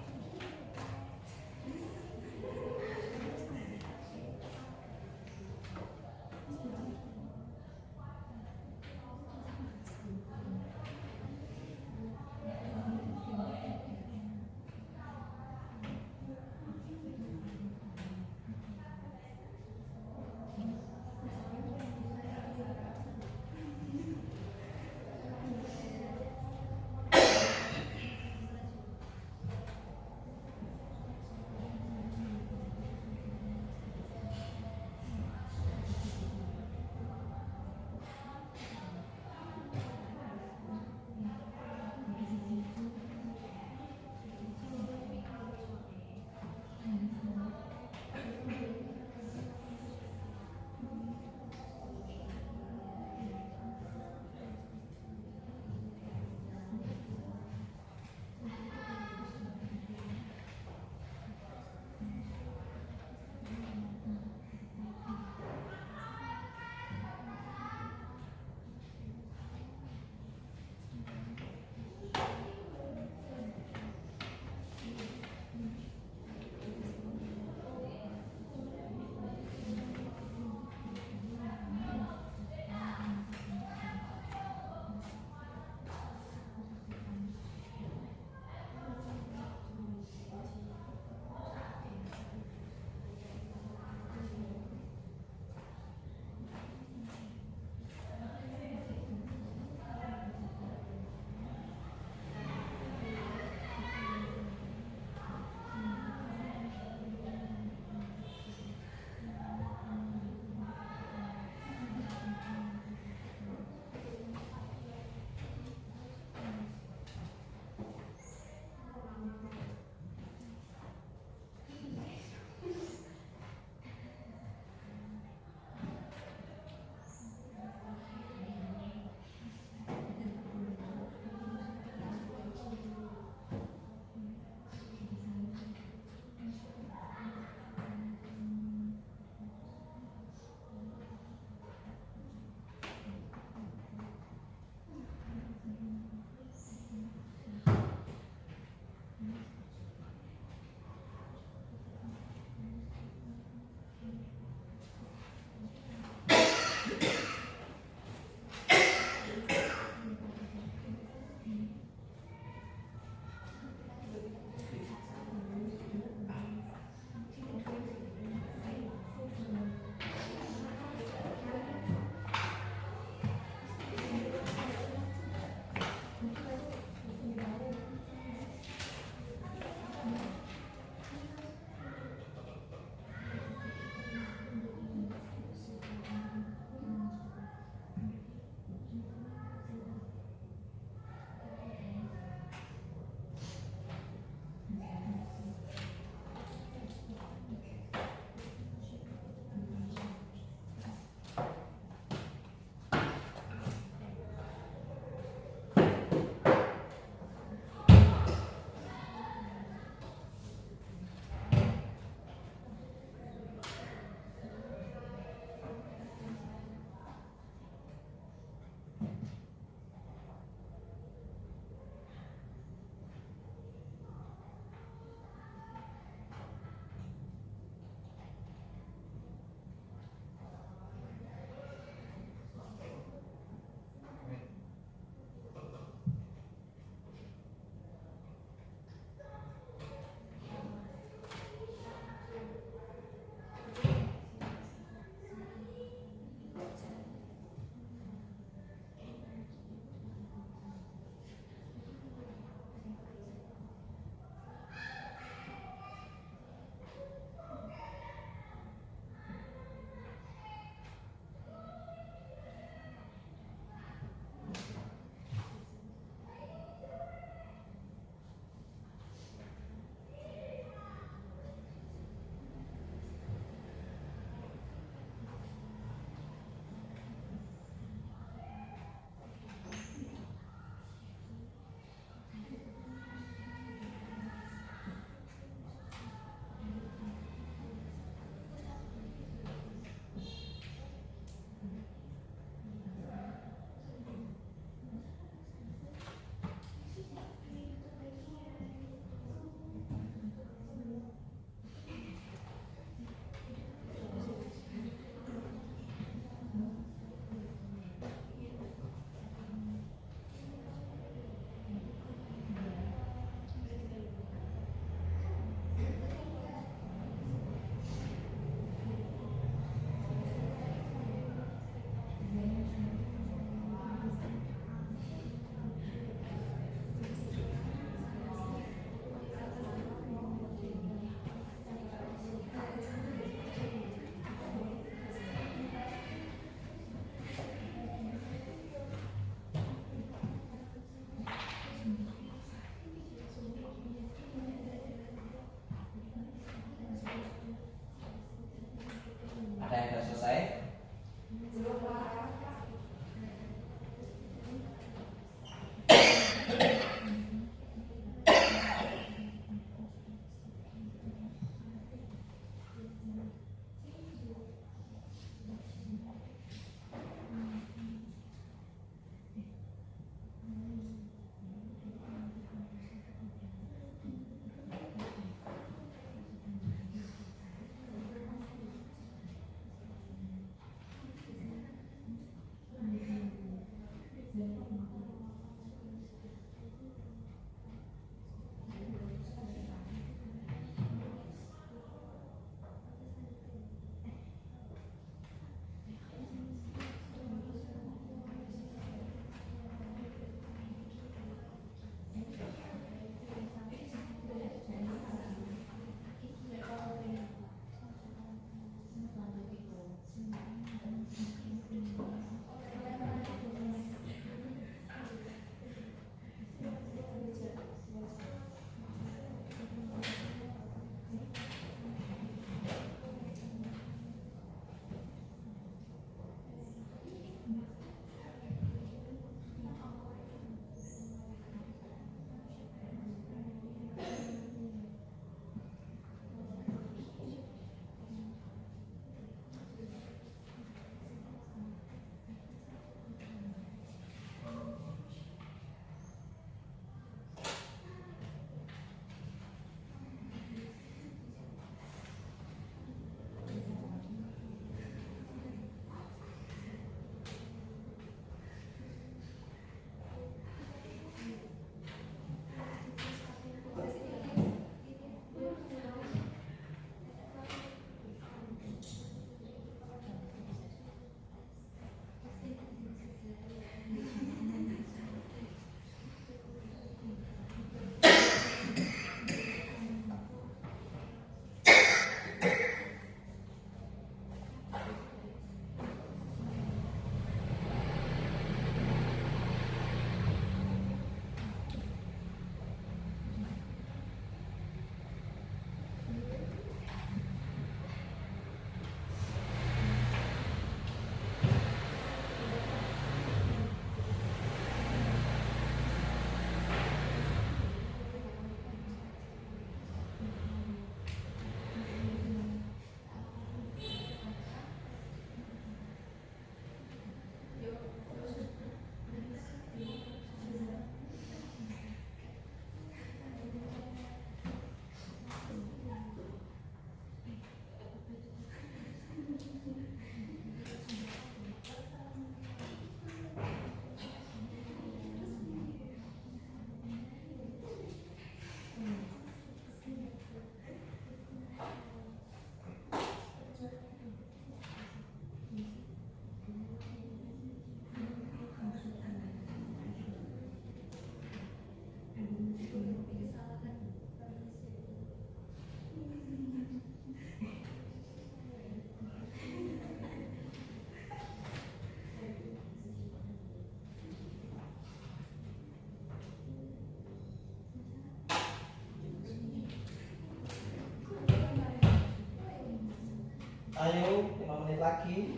Ayo, 5 menit lagi.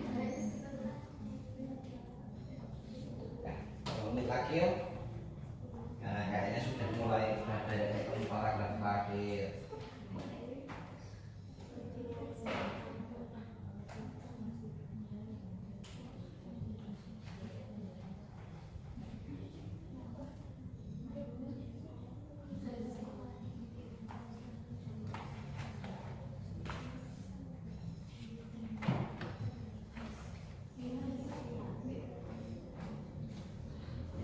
5 menit lagi ya. Nah, kayaknya sudah mulai ada yang paragraf terakhir.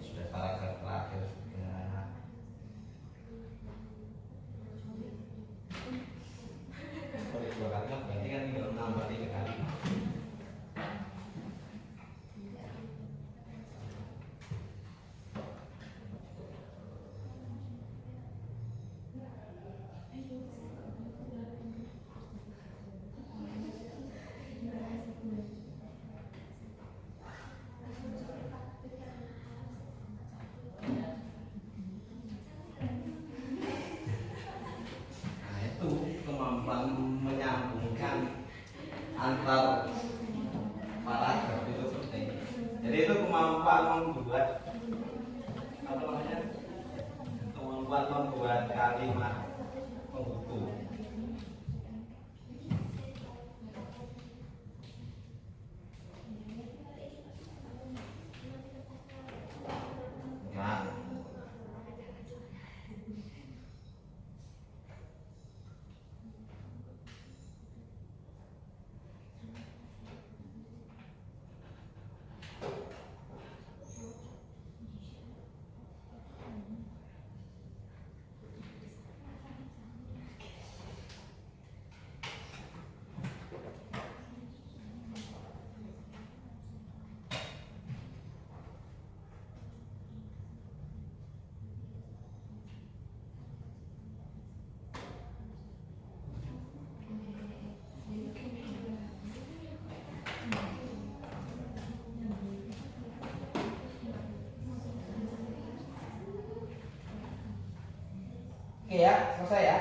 Sudah paragraf terakhir sudah. Kalau 2 kali kan berarti kan tinggal nambah 3 kali. Nah, itu kemampuan menyambungkan antar paragraf itu penting. Jadi itu kemampuan membuat apa namanya? Kemampuan membuat kalimat penghubung. Nah, Oke ya, selesai ya.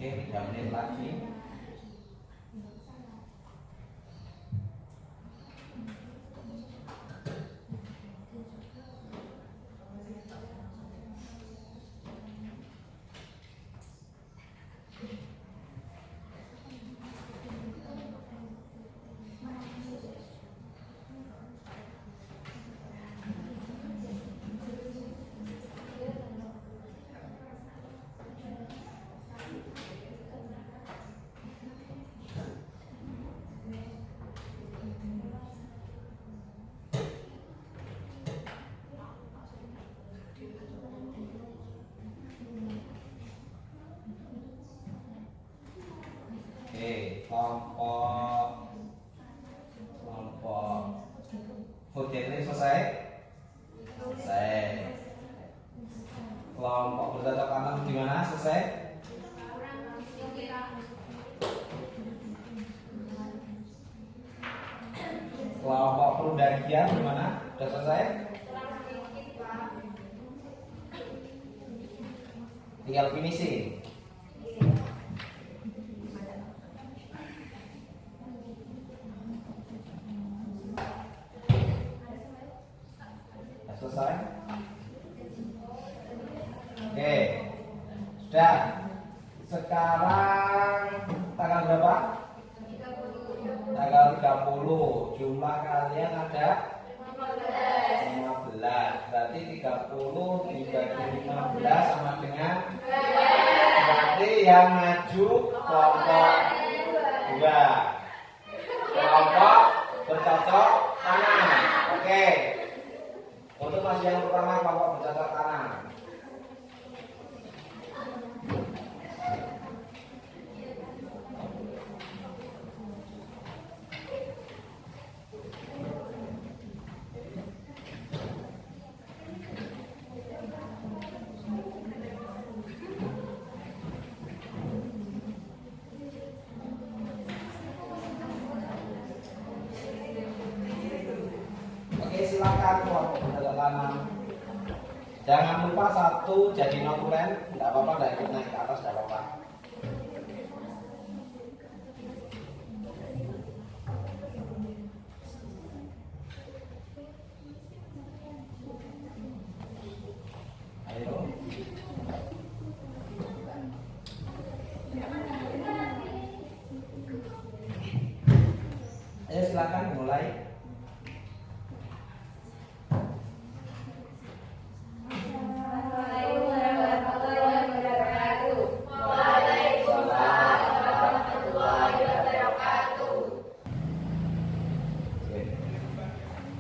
Oke, 3 menit lagi. Oke, kelompok food gathering selesai. Selesai. Kelompok bercocok tanam di mana? Selesai. Kelompok pendakian di mana? Sudah selesai. Tinggal finishing. Selesai. Oke, sudah. Sekarang tanggal berapa? Tanggal 30. Jumlah kalian ada 15. Berarti 30 dibagi 15 sama dengan, berarti yang maju kelompok 2. Kelompok bercocok tanam. Oke. Untuk masih yang pertama kelompok bercocok tanam. Oke, silakan kelompok bercocok tanam. Jangan lupa satu jadi notulen, tidak apa-apa, tidak ikut naik ke atas, tidak apa-apa. Ayo. Ayo silakan mulai.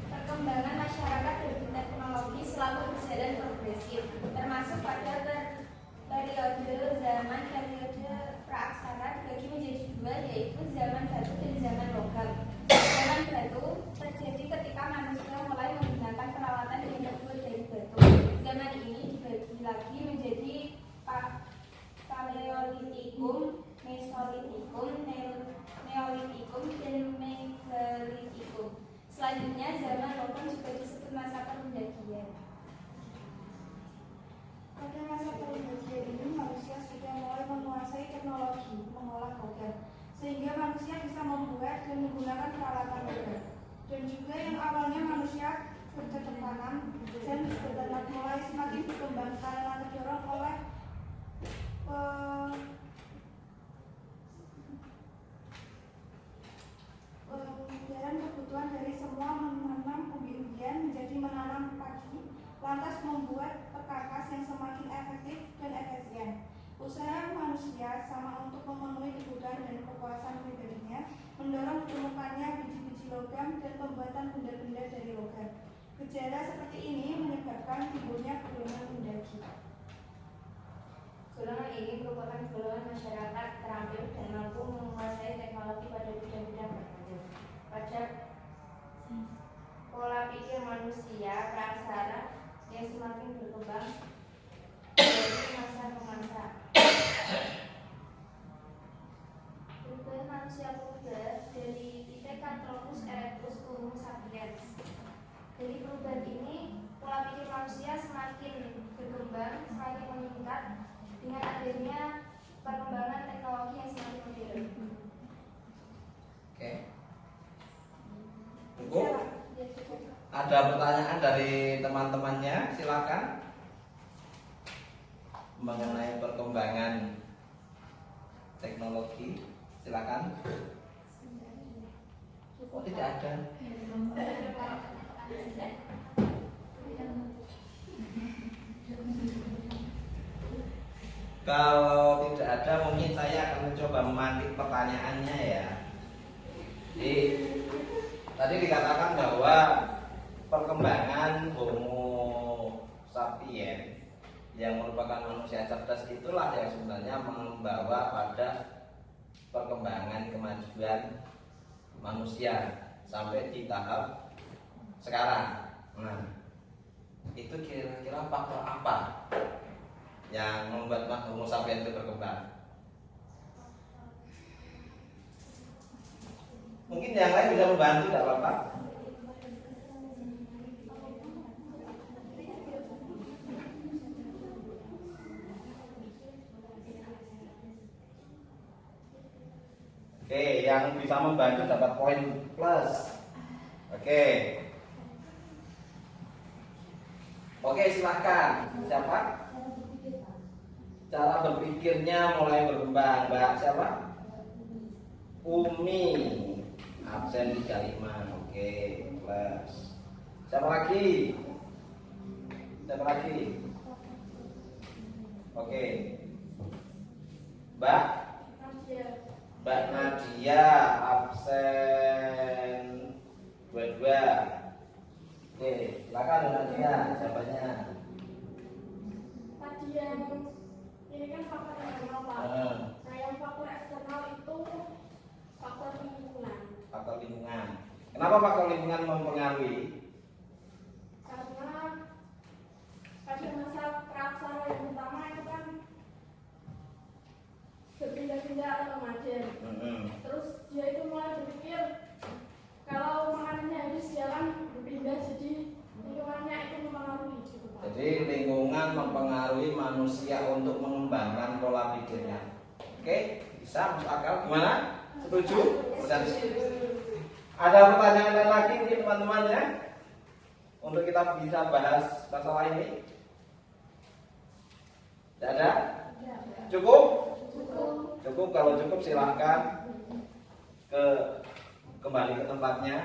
Perkembangan masyarakat berteknologi selalu berjalan progresif, termasuk pada periode praaksara dibagi menjadi dua, yaitu zaman batu dan zaman logam. Zaman batu manusia bisa membuat dan menggunakan peralatan modern. Dan juga yang awalnya manusia bercocok tanam dan beternak mulai semakin berkembang karena terdorong oleh dan kebutuhan dari semua menanam umbi-umbian menjadi menanam padi, lantas membuat perkakas yang semakin efektif dan efisien. Usaha manusia sama untuk memenuhi kebutuhan dan kepuasan pribadinya, mendorong ditemukannya biji-biji logam dan pembuatan benda-benda dari logam. Gejala seperti ini menyebabkan timbulnya golongan mendaki. Golongan ini merupakan golongan masyarakat terampil dan mampu menguasai teknologi pada bidang-bidang tertentu. Pada pola pikir manusia praksara yang semakin berkembang dari masa ke masa. Perubahan manusia purba dari Pithecanthropus erectus ke Homo sapiens. Dari perubahan ini, pola pikir manusia semakin berkembang, semakin meningkat dengan adanya perkembangan teknologi yang semakin modern. Oke. Cukup? Ada pertanyaan dari teman-temannya? Silakan. Mengenai perkembangan teknologi, silakan. Oh, tidak ada. Kalau tidak ada, mungkin saya akan mencoba memantik pertanyaannya ya. Jadi, tadi dikatakan bahwa perkembangan Homo sapiens yang merupakan manusia cerdas itulah yang sebenarnya membawa pada perkembangan kemajuan manusia sampai di tahap sekarang. Nah, itu kira-kira faktor apa yang membuat Homo sapiens itu berkembang? Mungkin yang lain bisa membantu, tidak apa-apa. Oke, yang bisa membantu dapat poin plus. Oke. Oke, silakan. Siapa? Cara berpikirnya mulai berkembang. Mbak siapa? Umi. Absen 35. Oke, plus. Siapa lagi? Siapa lagi? Oke. Mbak Nadia absen 22. Oke, silakan Mbak Nadia, jawabannya. Tadi yang ini kan faktor internal Pak. Nah yang faktor eksternal itu faktor lingkungan. Faktor lingkungan. Kenapa faktor lingkungan mempengaruhi? Karena pada masa praksara yang pertama itu kan berpindah-pindah nomaden. Terus dia itu mulai berpikir kalau makanannya habis jalan berpindah, jadi lingkungannya itu mempengaruhi gitu Pak. Jadi lingkungan mempengaruhi manusia untuk mengembangkan pola pikirnya. Oke, bisa masuk akal? Gimana? Setuju? Ada pertanyaan lain lagi mungkin teman-teman ya? Untuk kita bisa bahas masalah ini? Tidak ada? Cukup? Cukup, kalau cukup silahkan kembali ke tempatnya.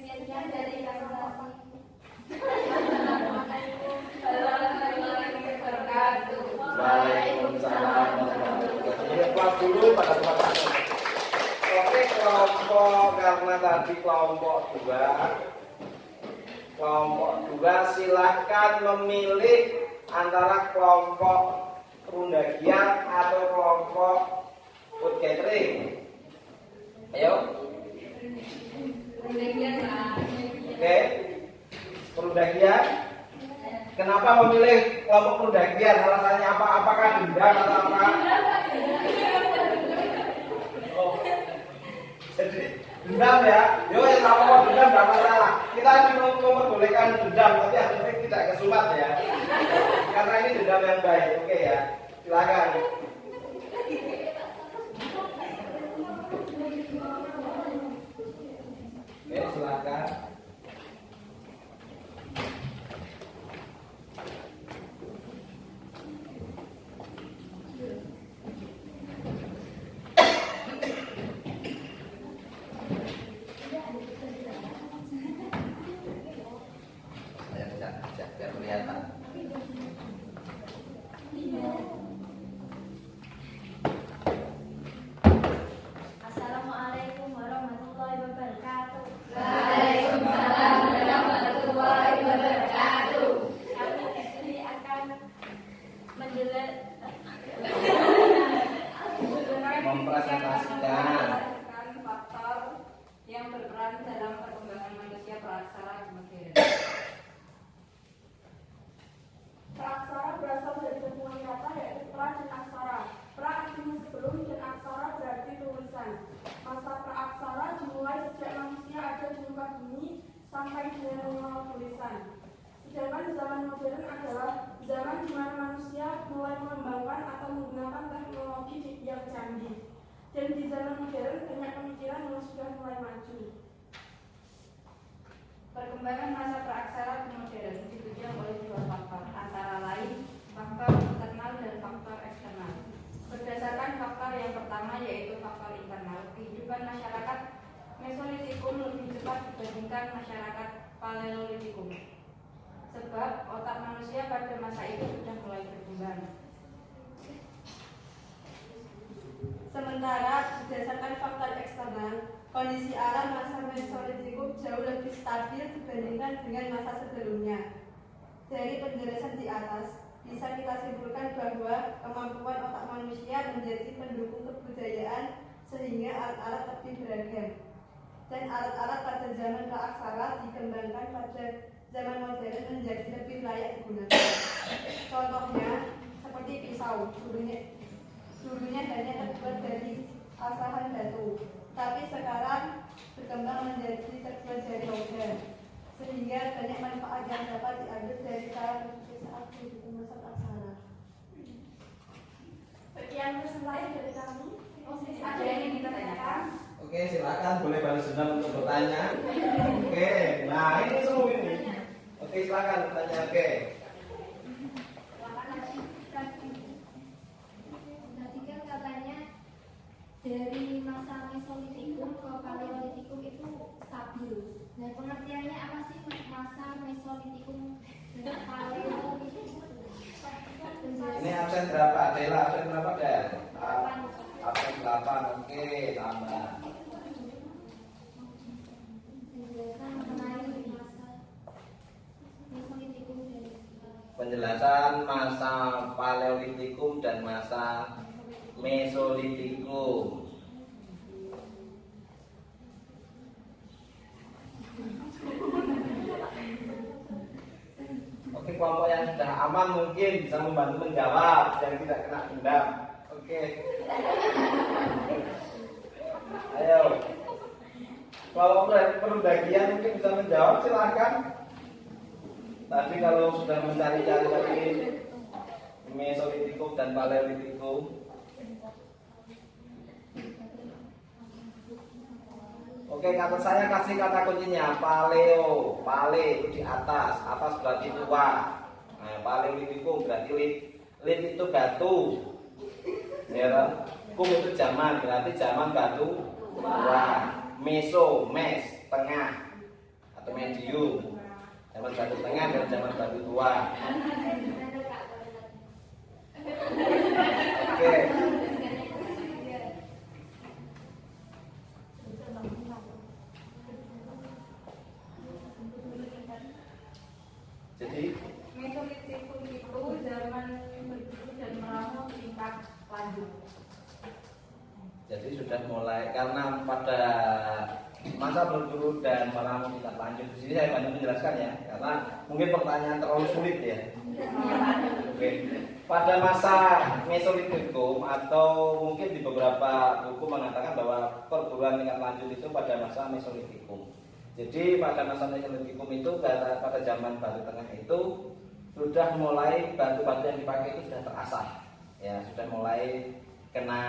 Sekian dari presentasi. Waalaikumsalam. Kelas dulu pada tempatnya. Oke, kelompok karena tadi kelompok 2 silahkan memilih antara kelompok perundagian atau kelompok food gathering. Ayo. Oke. Perundagian. Kenapa memilih kelompok perundagian? Alasannya apa? Apakah dendam atau apa? Oh. Jadi dendam ya. Yo, yang apa dendam tidak masalah. Kita memperbolehkan dendam, tapi harusnya tidak kesumat ya. Karena ini dendam yang baik. Oke ya. Silakan. mempresentasikan faktor yang berperan dalam perkembangan manusia praksara modern. Praaksara berasal dari gabungan kata yaitu pra dan aksara. Pra artinya sebelum dan aksara berarti tulisan. Masa praaksara dimulai sejak manusia ada di muka bumi sampai dengan mengenal tulisan. Sedangkan zaman modern adalah zaman di mana manusia mulai mengembangkan atau menggunakan teknologi yang canggih. Dan di zaman modern banyak pemikiran yang sudah mulai maju. Perkembangan masa praaksara modern ditunjang oleh dua faktor, antara lain faktor internal dan faktor eksternal. Berdasarkan faktor yang pertama yaitu faktor internal, kehidupan masyarakat Mesolitikum lebih cepat dibandingkan masyarakat Paleolitikum. Sebab otak manusia pada masa itu sudah mulai berkembang. Sementara berdasarkan faktor eksternal, kondisi alam masa Mesolitikum jauh lebih stabil dibandingkan dengan masa sebelumnya. Dari penjelasan di atas, bisa kita simpulkan bahwa kemampuan otak manusia menjadi pendukung kebudayaan sehingga alat-alat lebih beragam. Dan alat-alat pada zaman praaksara dikembangkan pada zaman modern menjadi lebih layak digunakan. Contohnya, seperti pisau, dulunya hanya terbuat dari asahan batu, tapi sekarang berkembang menjadi terbuat dari logam, sehingga banyak manfaat yang dapat diambil dari cara berpikir saat kehidupan masa praaksara. Sekian presentasi dari kami. Ada yang ingin ditanyakan? Oke, silakan boleh balas dendam untuk bertanya. Oke, nah ini seru ini. Oke, silakan bertanya. Oke. Tadi kan katanya dari masa Mesolitikum ke Paleolitikum itu stabil. Nah, pengertiannya apa sih masa Mesolitikum dan Paleolitikum? Ini absen berapa? Adela, absen berapa, Del? Absen 8. Oke, tambah. Penjelasan mengenai masa Mesolitikum dan Penjelasan masa Paleolitikum dan masa Mesolitikum. Oke, kelompok yang sudah aman mungkin bisa membantu menjawab yang tidak kena dendam. Oke. Ayo. Kalau perbagian mungkin bisa menjawab, silakan. Tapi kalau sudah mencari-cari lagi Mesolitikum dan Paleolitikum. Oke, kata saya kasih kata kuncinya paleo. Pale itu di atas, atas berarti tua. Nah, Paleolitikum berarti lit itu batu. Ya kan? Kum itu zaman, berarti zaman batu tua. Meso, mes, tengah atau medium. Zaman batu tengah dan zaman batu tua. Oke. Jadi Mesolitikum itu zaman berburu dan meramu tingkat lanjut. Jadi sudah mulai karena pada masa berburu dan meramu tingkat lanjut. Di sini saya banyak menjelaskan ya, karena mungkin pertanyaan terlalu sulit ya. Oke. Pada masa Mesolitikum atau mungkin di beberapa buku mengatakan bahwa perburuan tingkat lanjut itu pada masa Mesolitikum. Jadi pada masa Mesolitikum itu pada zaman batu tengah itu sudah mulai batu-batu yang dipakai itu sudah terasah, ya sudah mulai kena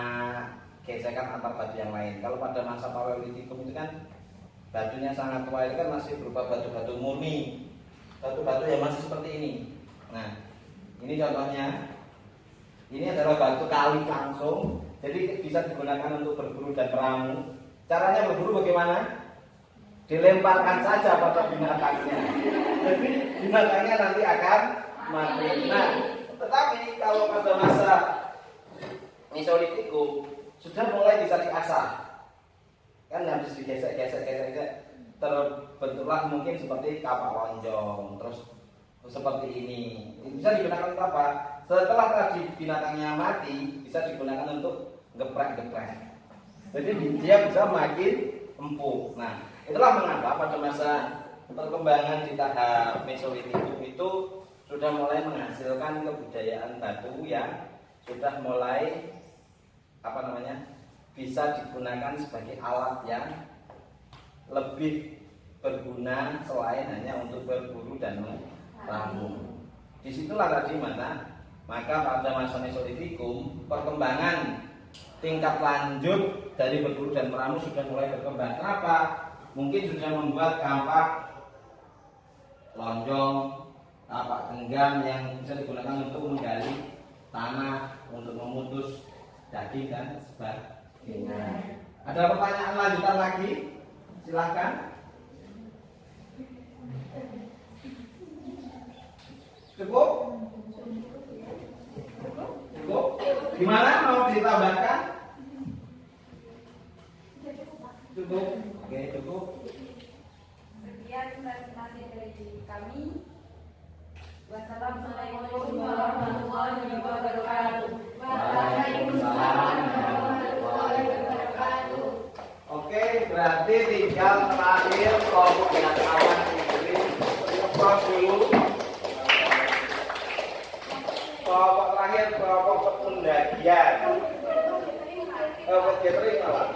gesekan antar batu yang lain. Kalau pada masa Paleolitikum itu kan batunya sangat tua, itu kan masih berupa batu-batu murni, batu-batu yang masih seperti ini. Nah, ini contohnya. Ini adalah batu kali langsung, jadi bisa digunakan untuk berburu dan meramu. Caranya berburu bagaimana? Dilemparkan saja pada binatangnya, jadi binatangnya nanti akan mati. Nah, tetapi kalau pada masa Mesolitikum sudah mulai bisa diasah, kan habis digesek-gesek terbentuklah mungkin seperti kapak lonjong, terus seperti ini. Bisa digunakan untuk apa? Setelah tadi binatangnya mati, bisa digunakan untuk geprek-geprek. Jadi dia bisa makin empuk. Nah, itulah mengapa pada masa perkembangan di tahap Mesolitikum itu sudah mulai menghasilkan kebudayaan batu yang sudah mulai bisa digunakan sebagai alat yang lebih berguna selain hanya untuk berburu dan meramu. Disitulah tadi maka pada masa Mesolitikum perkembangan tingkat lanjut dari berburu dan meramu sudah mulai berkembang. Kenapa? Mungkin sudah membuat kampak lonjong, kampak genggam yang bisa digunakan untuk menggali tanah, untuk memutus daging dan sebagainya. Ada pertanyaan lanjutan lagi? Silahkan. Cukup? Cukup? Gimana, mau ditambahkan? Cukup? Oke, cukup. Sekian presentasi dari kami. Wassalamualaikum warahmatullahi wabarakatuh. Waalaikumsalam warahmatullahi wabarakatuh. Oke, berarti tinggal terakhir kelompok dengan awan ini ngeproses dulu. Kelompok terakhir kelompok pendakian. Gathering malah.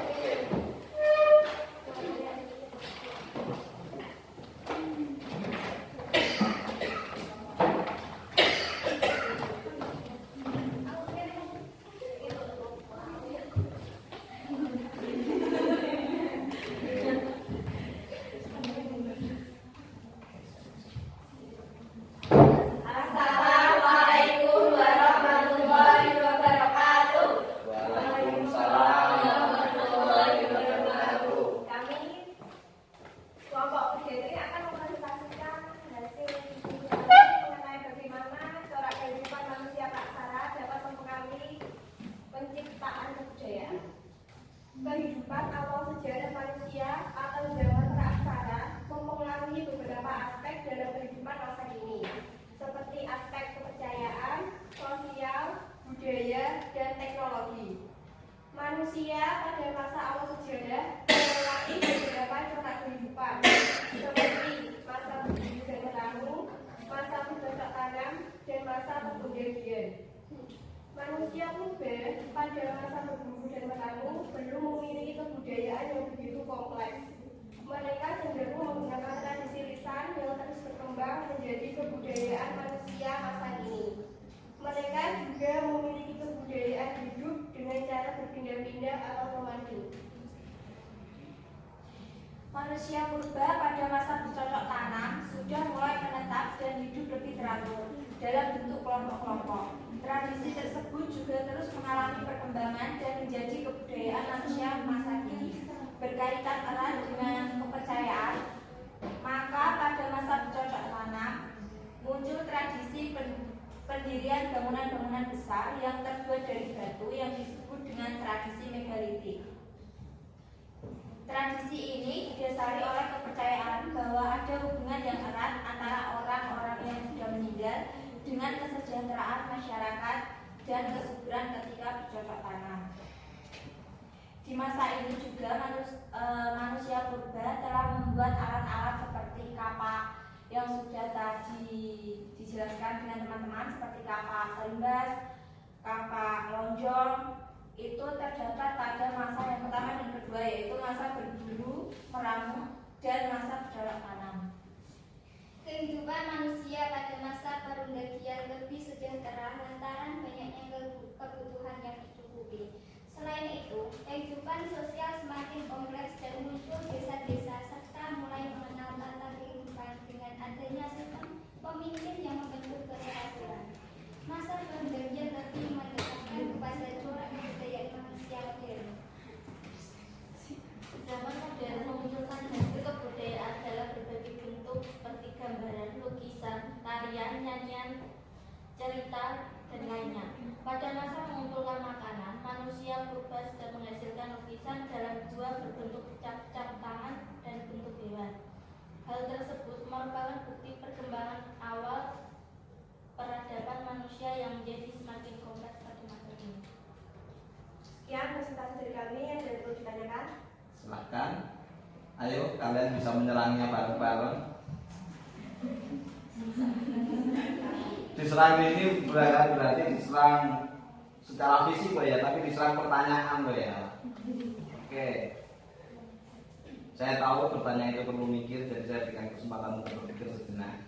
Assalamualaikum warahmatullahi wabarakatuh. Waalaikumsalam warahmatullahi wabarakatuh. Kami kelompok gathering akan mempresentasikan hasil mengenai bagaimana corak kehidupan manusia praksara dapat mempengaruhi penciptaan kebudayaan. Kehidupan awal sejarah manusia atau zaman praksara mempengaruhi beberapa aspek dalam kehidupan masa kini, seperti aspek kepercayaan, sosial, budaya, dan teknologi. Manusia pada masa awal sejarah melewati beberapa corak kehidupan, seperti masa berburu dan meramu, masa bercocok tanam, dan masa pembudidayaan. Manusia purba pada masa berburu dan meramu belum memiliki kebudayaan yang begitu kompleks. Mereka cenderung menggunakan tradisi lisan yang terus berkembang menjadi kebudayaan manusia masa kini. Mereka juga memiliki kebudayaan hidup dengan cara berpindah-pindah atau nomadu. Manusia purba pada masa bercocok tanam sudah mulai menetap dan hidup lebih teratur dalam bentuk kelompok-kelompok. Tradisi tersebut juga terus mengalami perkembangan dan menjadi kebudayaan manusia masa kini, berkaitan erat dengan kepercayaan. Maka pada masa bercocok tanam muncul tradisi pendirian bangunan-bangunan besar yang terbuat dari batu yang disebut dengan tradisi megalitik. Tradisi ini didasari oleh kepercayaan bahwa ada hubungan yang erat antara orang-orang yang sudah meninggal dengan kesejahteraan masyarakat dan kesuburan ketika bercocok tanam. Di masa ini juga manusia purba telah membuat alat-alat seperti kapak yang sudah tadi dijelaskan dengan teman-teman, seperti kapak kelimbas, kapak lonjong. Itu terdapat pada masa yang pertama dan kedua, yaitu masa berburu, meramu, dan masa bercocok tanam. Kehidupan manusia pada masa perundakian lebih sejahtera lantaran banyaknya kebutuhan yang dicukupi. Selain itu, kehidupan sosial semakin kompleks dan muncul desa-desa serta mulai mengenal tata kehidupan dengan adanya sistem pemimpin yang membentuk peraturan. Masa perundakian lebih mendekatkan kepada corak kebudayaan manusia modern. Zaman modern memunculkan hasil kebudayaan dalam berbagai bentuk seperti gambaran, lukisan, tarian, nyanyian, cerita, dan lainnya. Pada masa mengumpulkan makanan, manusia purba sudah menghasilkan lukisan dalam dua berbentuk cap-cap tangan dan bentuk hewan. Hal tersebut merupakan bukti perkembangan awal peradaban manusia yang menjadi semakin kompleks pada masa ini. Sekian presentasi dari kami, ada yang perlu ditanyakan? Silahkan. Ayo, kalian bisa menyerangnya bareng-bareng. Diserang ini berarti diserang secara fisik loh ya, tapi diserang pertanyaan loh ya. Oke. Saya tahu pertanyaan itu perlu mikir, jadi saya berikan kesempatan untuk berpikir sejenak.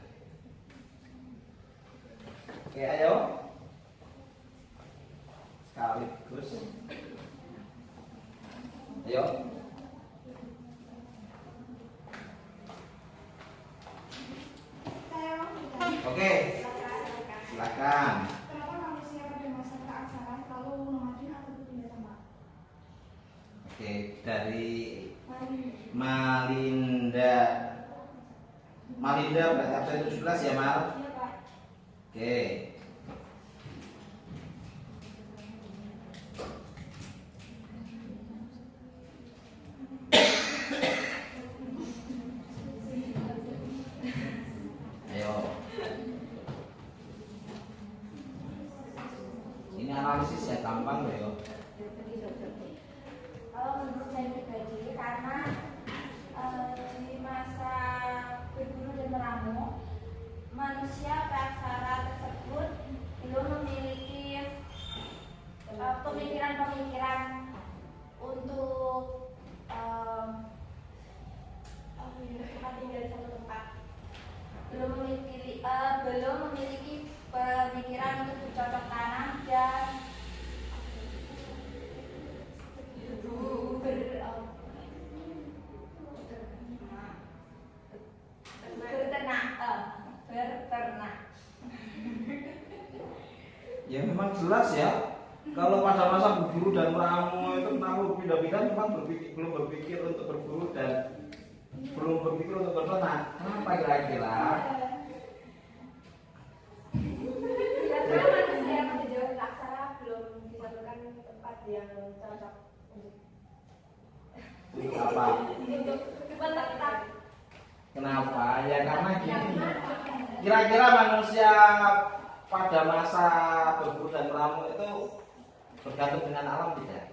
Oke, ayo. Sekaligus. Ayo. Saya mau bertanya, Oke, silakan. kenapa manusia pada masa keaksaran lalu nomaden atau berpindah tempat? Oke, dari Paling Malinda. Malinda berarti absen 17 ya, Mal? iya Pak. Oke. Ayo. Ini analisis ya, gampang loh ya. Kalau menurut saya pribadi, karena di masa berburu dan meramu, manusia praksara tersebut belum memiliki pemikiran-pemikiran untuk tempat tinggal di satu tempat. Belum memiliki pemikiran untuk bercocok tanam dan berternak. Ya memang jelas ya. Kalau pada masa berburu dan meramu itu kenapa pindah-pindah memang belum berpikir untuk berburu dan belum berpikir untuk berternak. Kenapa kira-kira? Kira-kira manusia yang ada di Jawa Aksara belum disatukan tempat yang cocok Untuk apa? untuk menetap. Kenapa? Ya karena gini. Kira-kira manusia pada masa berburu dan meramu itu bergantung dengan alam tidak?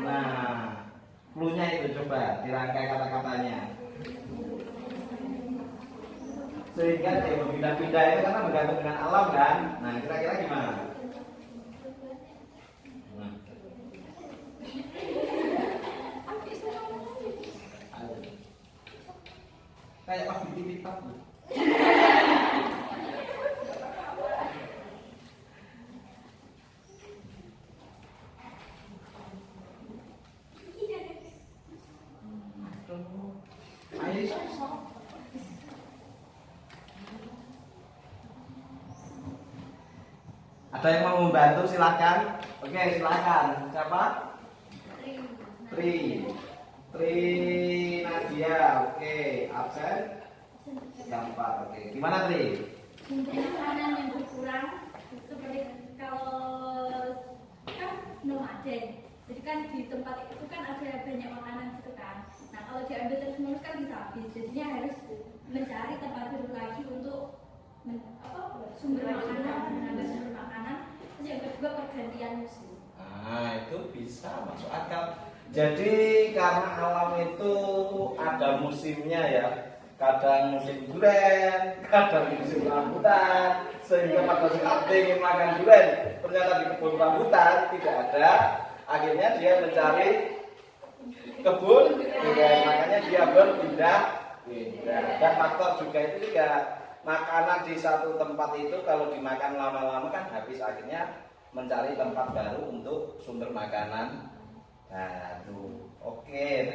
Nah, clue-nya itu coba dirangkai kata-katanya. Sehingga dia berpindah-pindah itu karena bergantung dengan alam kan? Nah, kira-kira gimana? Nah. Kayak pas di TikTok. Ayo, ada yang mau membantu silakan. Oke, silakan. Siapa? Tri Nadia. Oke, absen. Gampang. Oke, gimana Tri? Makanan yang berkurang seperti kalau kan nomaden, jadi kan di tempat itu kan ada banyak makanan gitu kan. Nah kalau diambil terus menerus kan bisa habis, jadinya harus mencari tempat baru lagi untuk sumber makanan, menambah sumber makanan. Terus yang kedua pergantian musim. Nah, itu bisa masuk akal. Jadi karena alam itu ada musimnya ya. Kadang musim durian, kadang musim rambutan, sehingga pada saat ingin makan durian ternyata di kebun rambutan tidak ada, akhirnya dia mencari kebun durian, makanya dia berpindah. Dan faktor juga itu juga makanan di satu tempat itu kalau dimakan lama-lama kan habis, akhirnya mencari tempat baru untuk sumber makanan baru. Oke,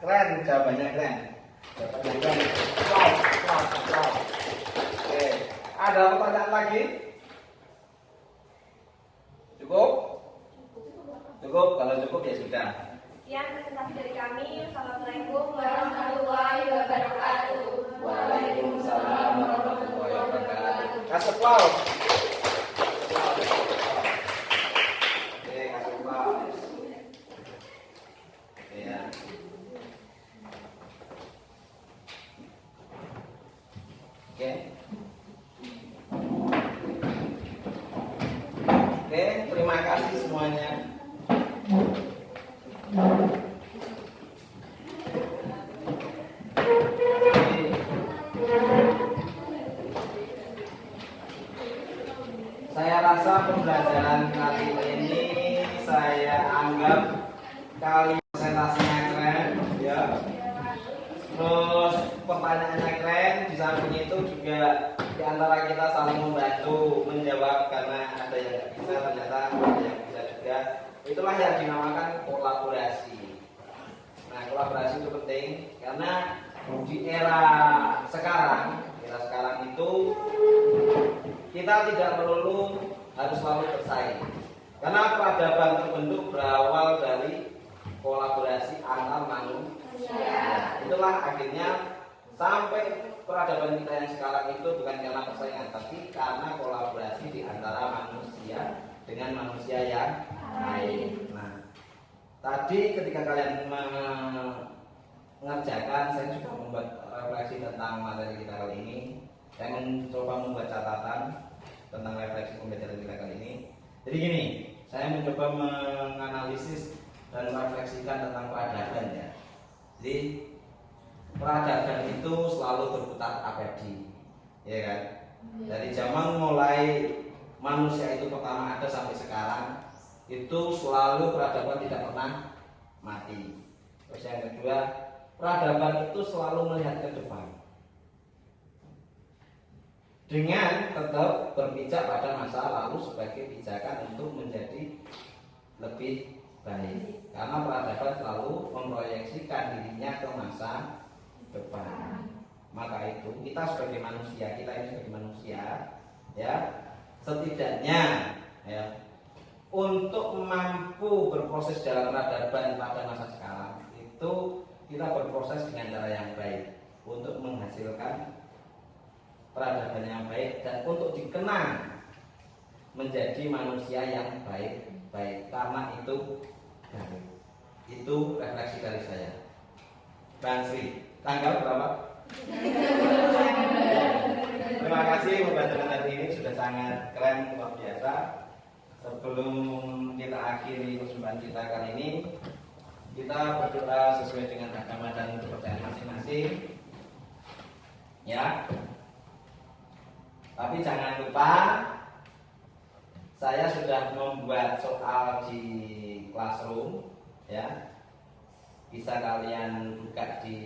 keren jawabannya, keren. Oke, ada pertanyaan lagi? Cukup? Cukup, kalau cukup ya sudah. Sekian presentasi dari kami. Assalamualaikum warahmatullahi wabarakatuh. Waalaikumsalam warahmatullahi wabarakatuh. Kasih aplaus. Oke, kasih aplaus. Oke ya. Oke. Oke, terima kasih semuanya. Saya rasa pembelajaran kali ini saya anggap kali presentasinya keren, ya. Terus pertanyaannya keren, di samping itu juga di antara kita saling membantu menjawab karena ada yang nggak bisa, ternyata ada yang bisa juga. Itulah yang dinamakan kolaborasi. Nah, kolaborasi itu penting karena di era sekarang itu kita tidak melulu harus selalu bersaing. Karena peradaban terbentuk berawal dari kolaborasi antar manusia. Itulah akhirnya sampai peradaban kita yang sekarang itu bukan karena persaingan, tapi karena kolaborasi di antara manusia dengan manusia yang lain. Nah, tadi ketika kalian mengerjakan, saya juga membuat refleksi tentang materi kita kali ini. Saya mencoba membuat catatan tentang refleksi pembelajaran kita kali ini. Jadi gini, saya mencoba menganalisis dan merefleksikan tentang peradaban, ya. Jadi peradaban itu selalu berputar abadi, ya kan? Dari zaman mulai manusia itu pertama ada sampai sekarang, itu selalu peradaban tidak pernah mati. Terus yang kedua, peradaban itu selalu melihat ke depan dengan tetap berpijak pada masa lalu sebagai pijakan untuk menjadi lebih baik. Karena peradaban selalu memproyeksikan dirinya ke masa depan. Maka itu kita sebagai manusia, kita ini sebagai manusia, ya, setidaknya, ya, untuk mampu berproses dalam peradaban pada masa sekarang itu kita berproses dengan cara yang baik untuk menghasilkan peradaban yang baik dan untuk dikenang menjadi manusia yang baik-baik. Karena itu baik. Itu refleksi dari saya. Bang Sri, tanggal berapa? Terima kasih pembelajaran hari ini sudah sangat keren, luar biasa. Sebelum kita akhiri perjumpaan kita kali ini, kita berdoa sesuai dengan agama dan kepercayaan masing-masing, ya. Tapi jangan lupa, saya sudah membuat soal di classroom, ya. Bisa kalian buka di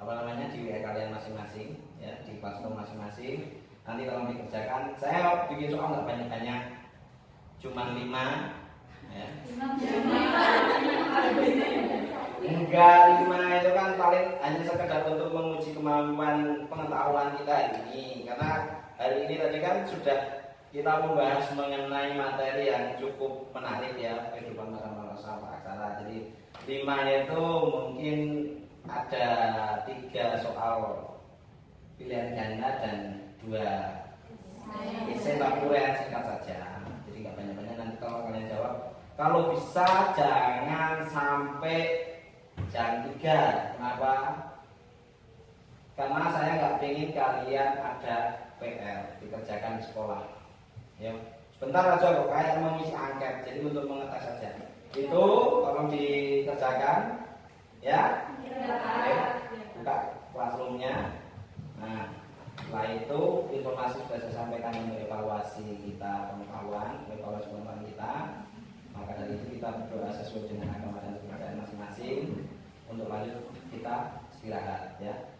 di WA kalian masing-masing, ya, di classroom masing-masing. Nanti kalau dikerjakan, saya bikin soal nggak banyak-banyak, cuma 5, ya. Enggak, 5 itu kan paling hanya sekedar untuk menguji kemampuan pengetahuan kita ini. Karena hari ini tadi kan sudah kita membahas mengenai materi yang cukup menarik, ya, kehidupan masyarakat aksara. Jadi 5 itu mungkin ada 3 soal pilihan ganda dan 2 esai bakuran singkat saja. Jadi nggak banyak-banyak. Nanti kalau kalian jawab, kalau bisa jangan sampai jam 3. Kenapa? Karena saya nggak pengen kalian ada PR dikerjakan di sekolah, ya. Sebentar aja kok, kayak mengisi angket. Jadi untuk mengetes saja. Itu tolong dikerjakan, ya. Buka classroomnya. Nah, setelah itu informasi sudah saya sampaikan untuk evaluasi kita pengetahuan, evaluasi pengetahuan kita. Maka dari itu kita berdoa sesuai dengan agama dan kepercayaan masing-masing. Untuk lanjut kita istirahat, ya.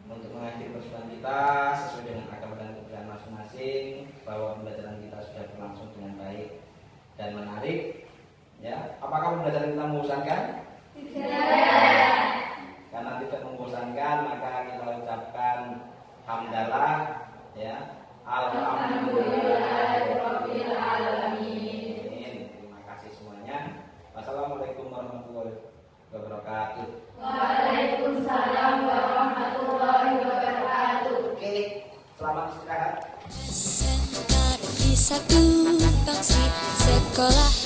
Untuk mengakhiri perjumpaan kita sesuai dengan agama dan kepercayaan masing-masing, bahwa pembelajaran kita sudah berlangsung dengan baik dan menarik, ya. Apakah pembelajaran kita membosankan? Tidak. Karena tidak membosankan, maka kita ucapkan hamdalah, ya. Alhamdulillahirabbil alamin. Terima kasih semuanya. Wassalamualaikum warahmatullahi wabarakatuh. Waalaikumsalam warahmatullahi wabarakatuh. Oke, selamat istirahat. Sekolah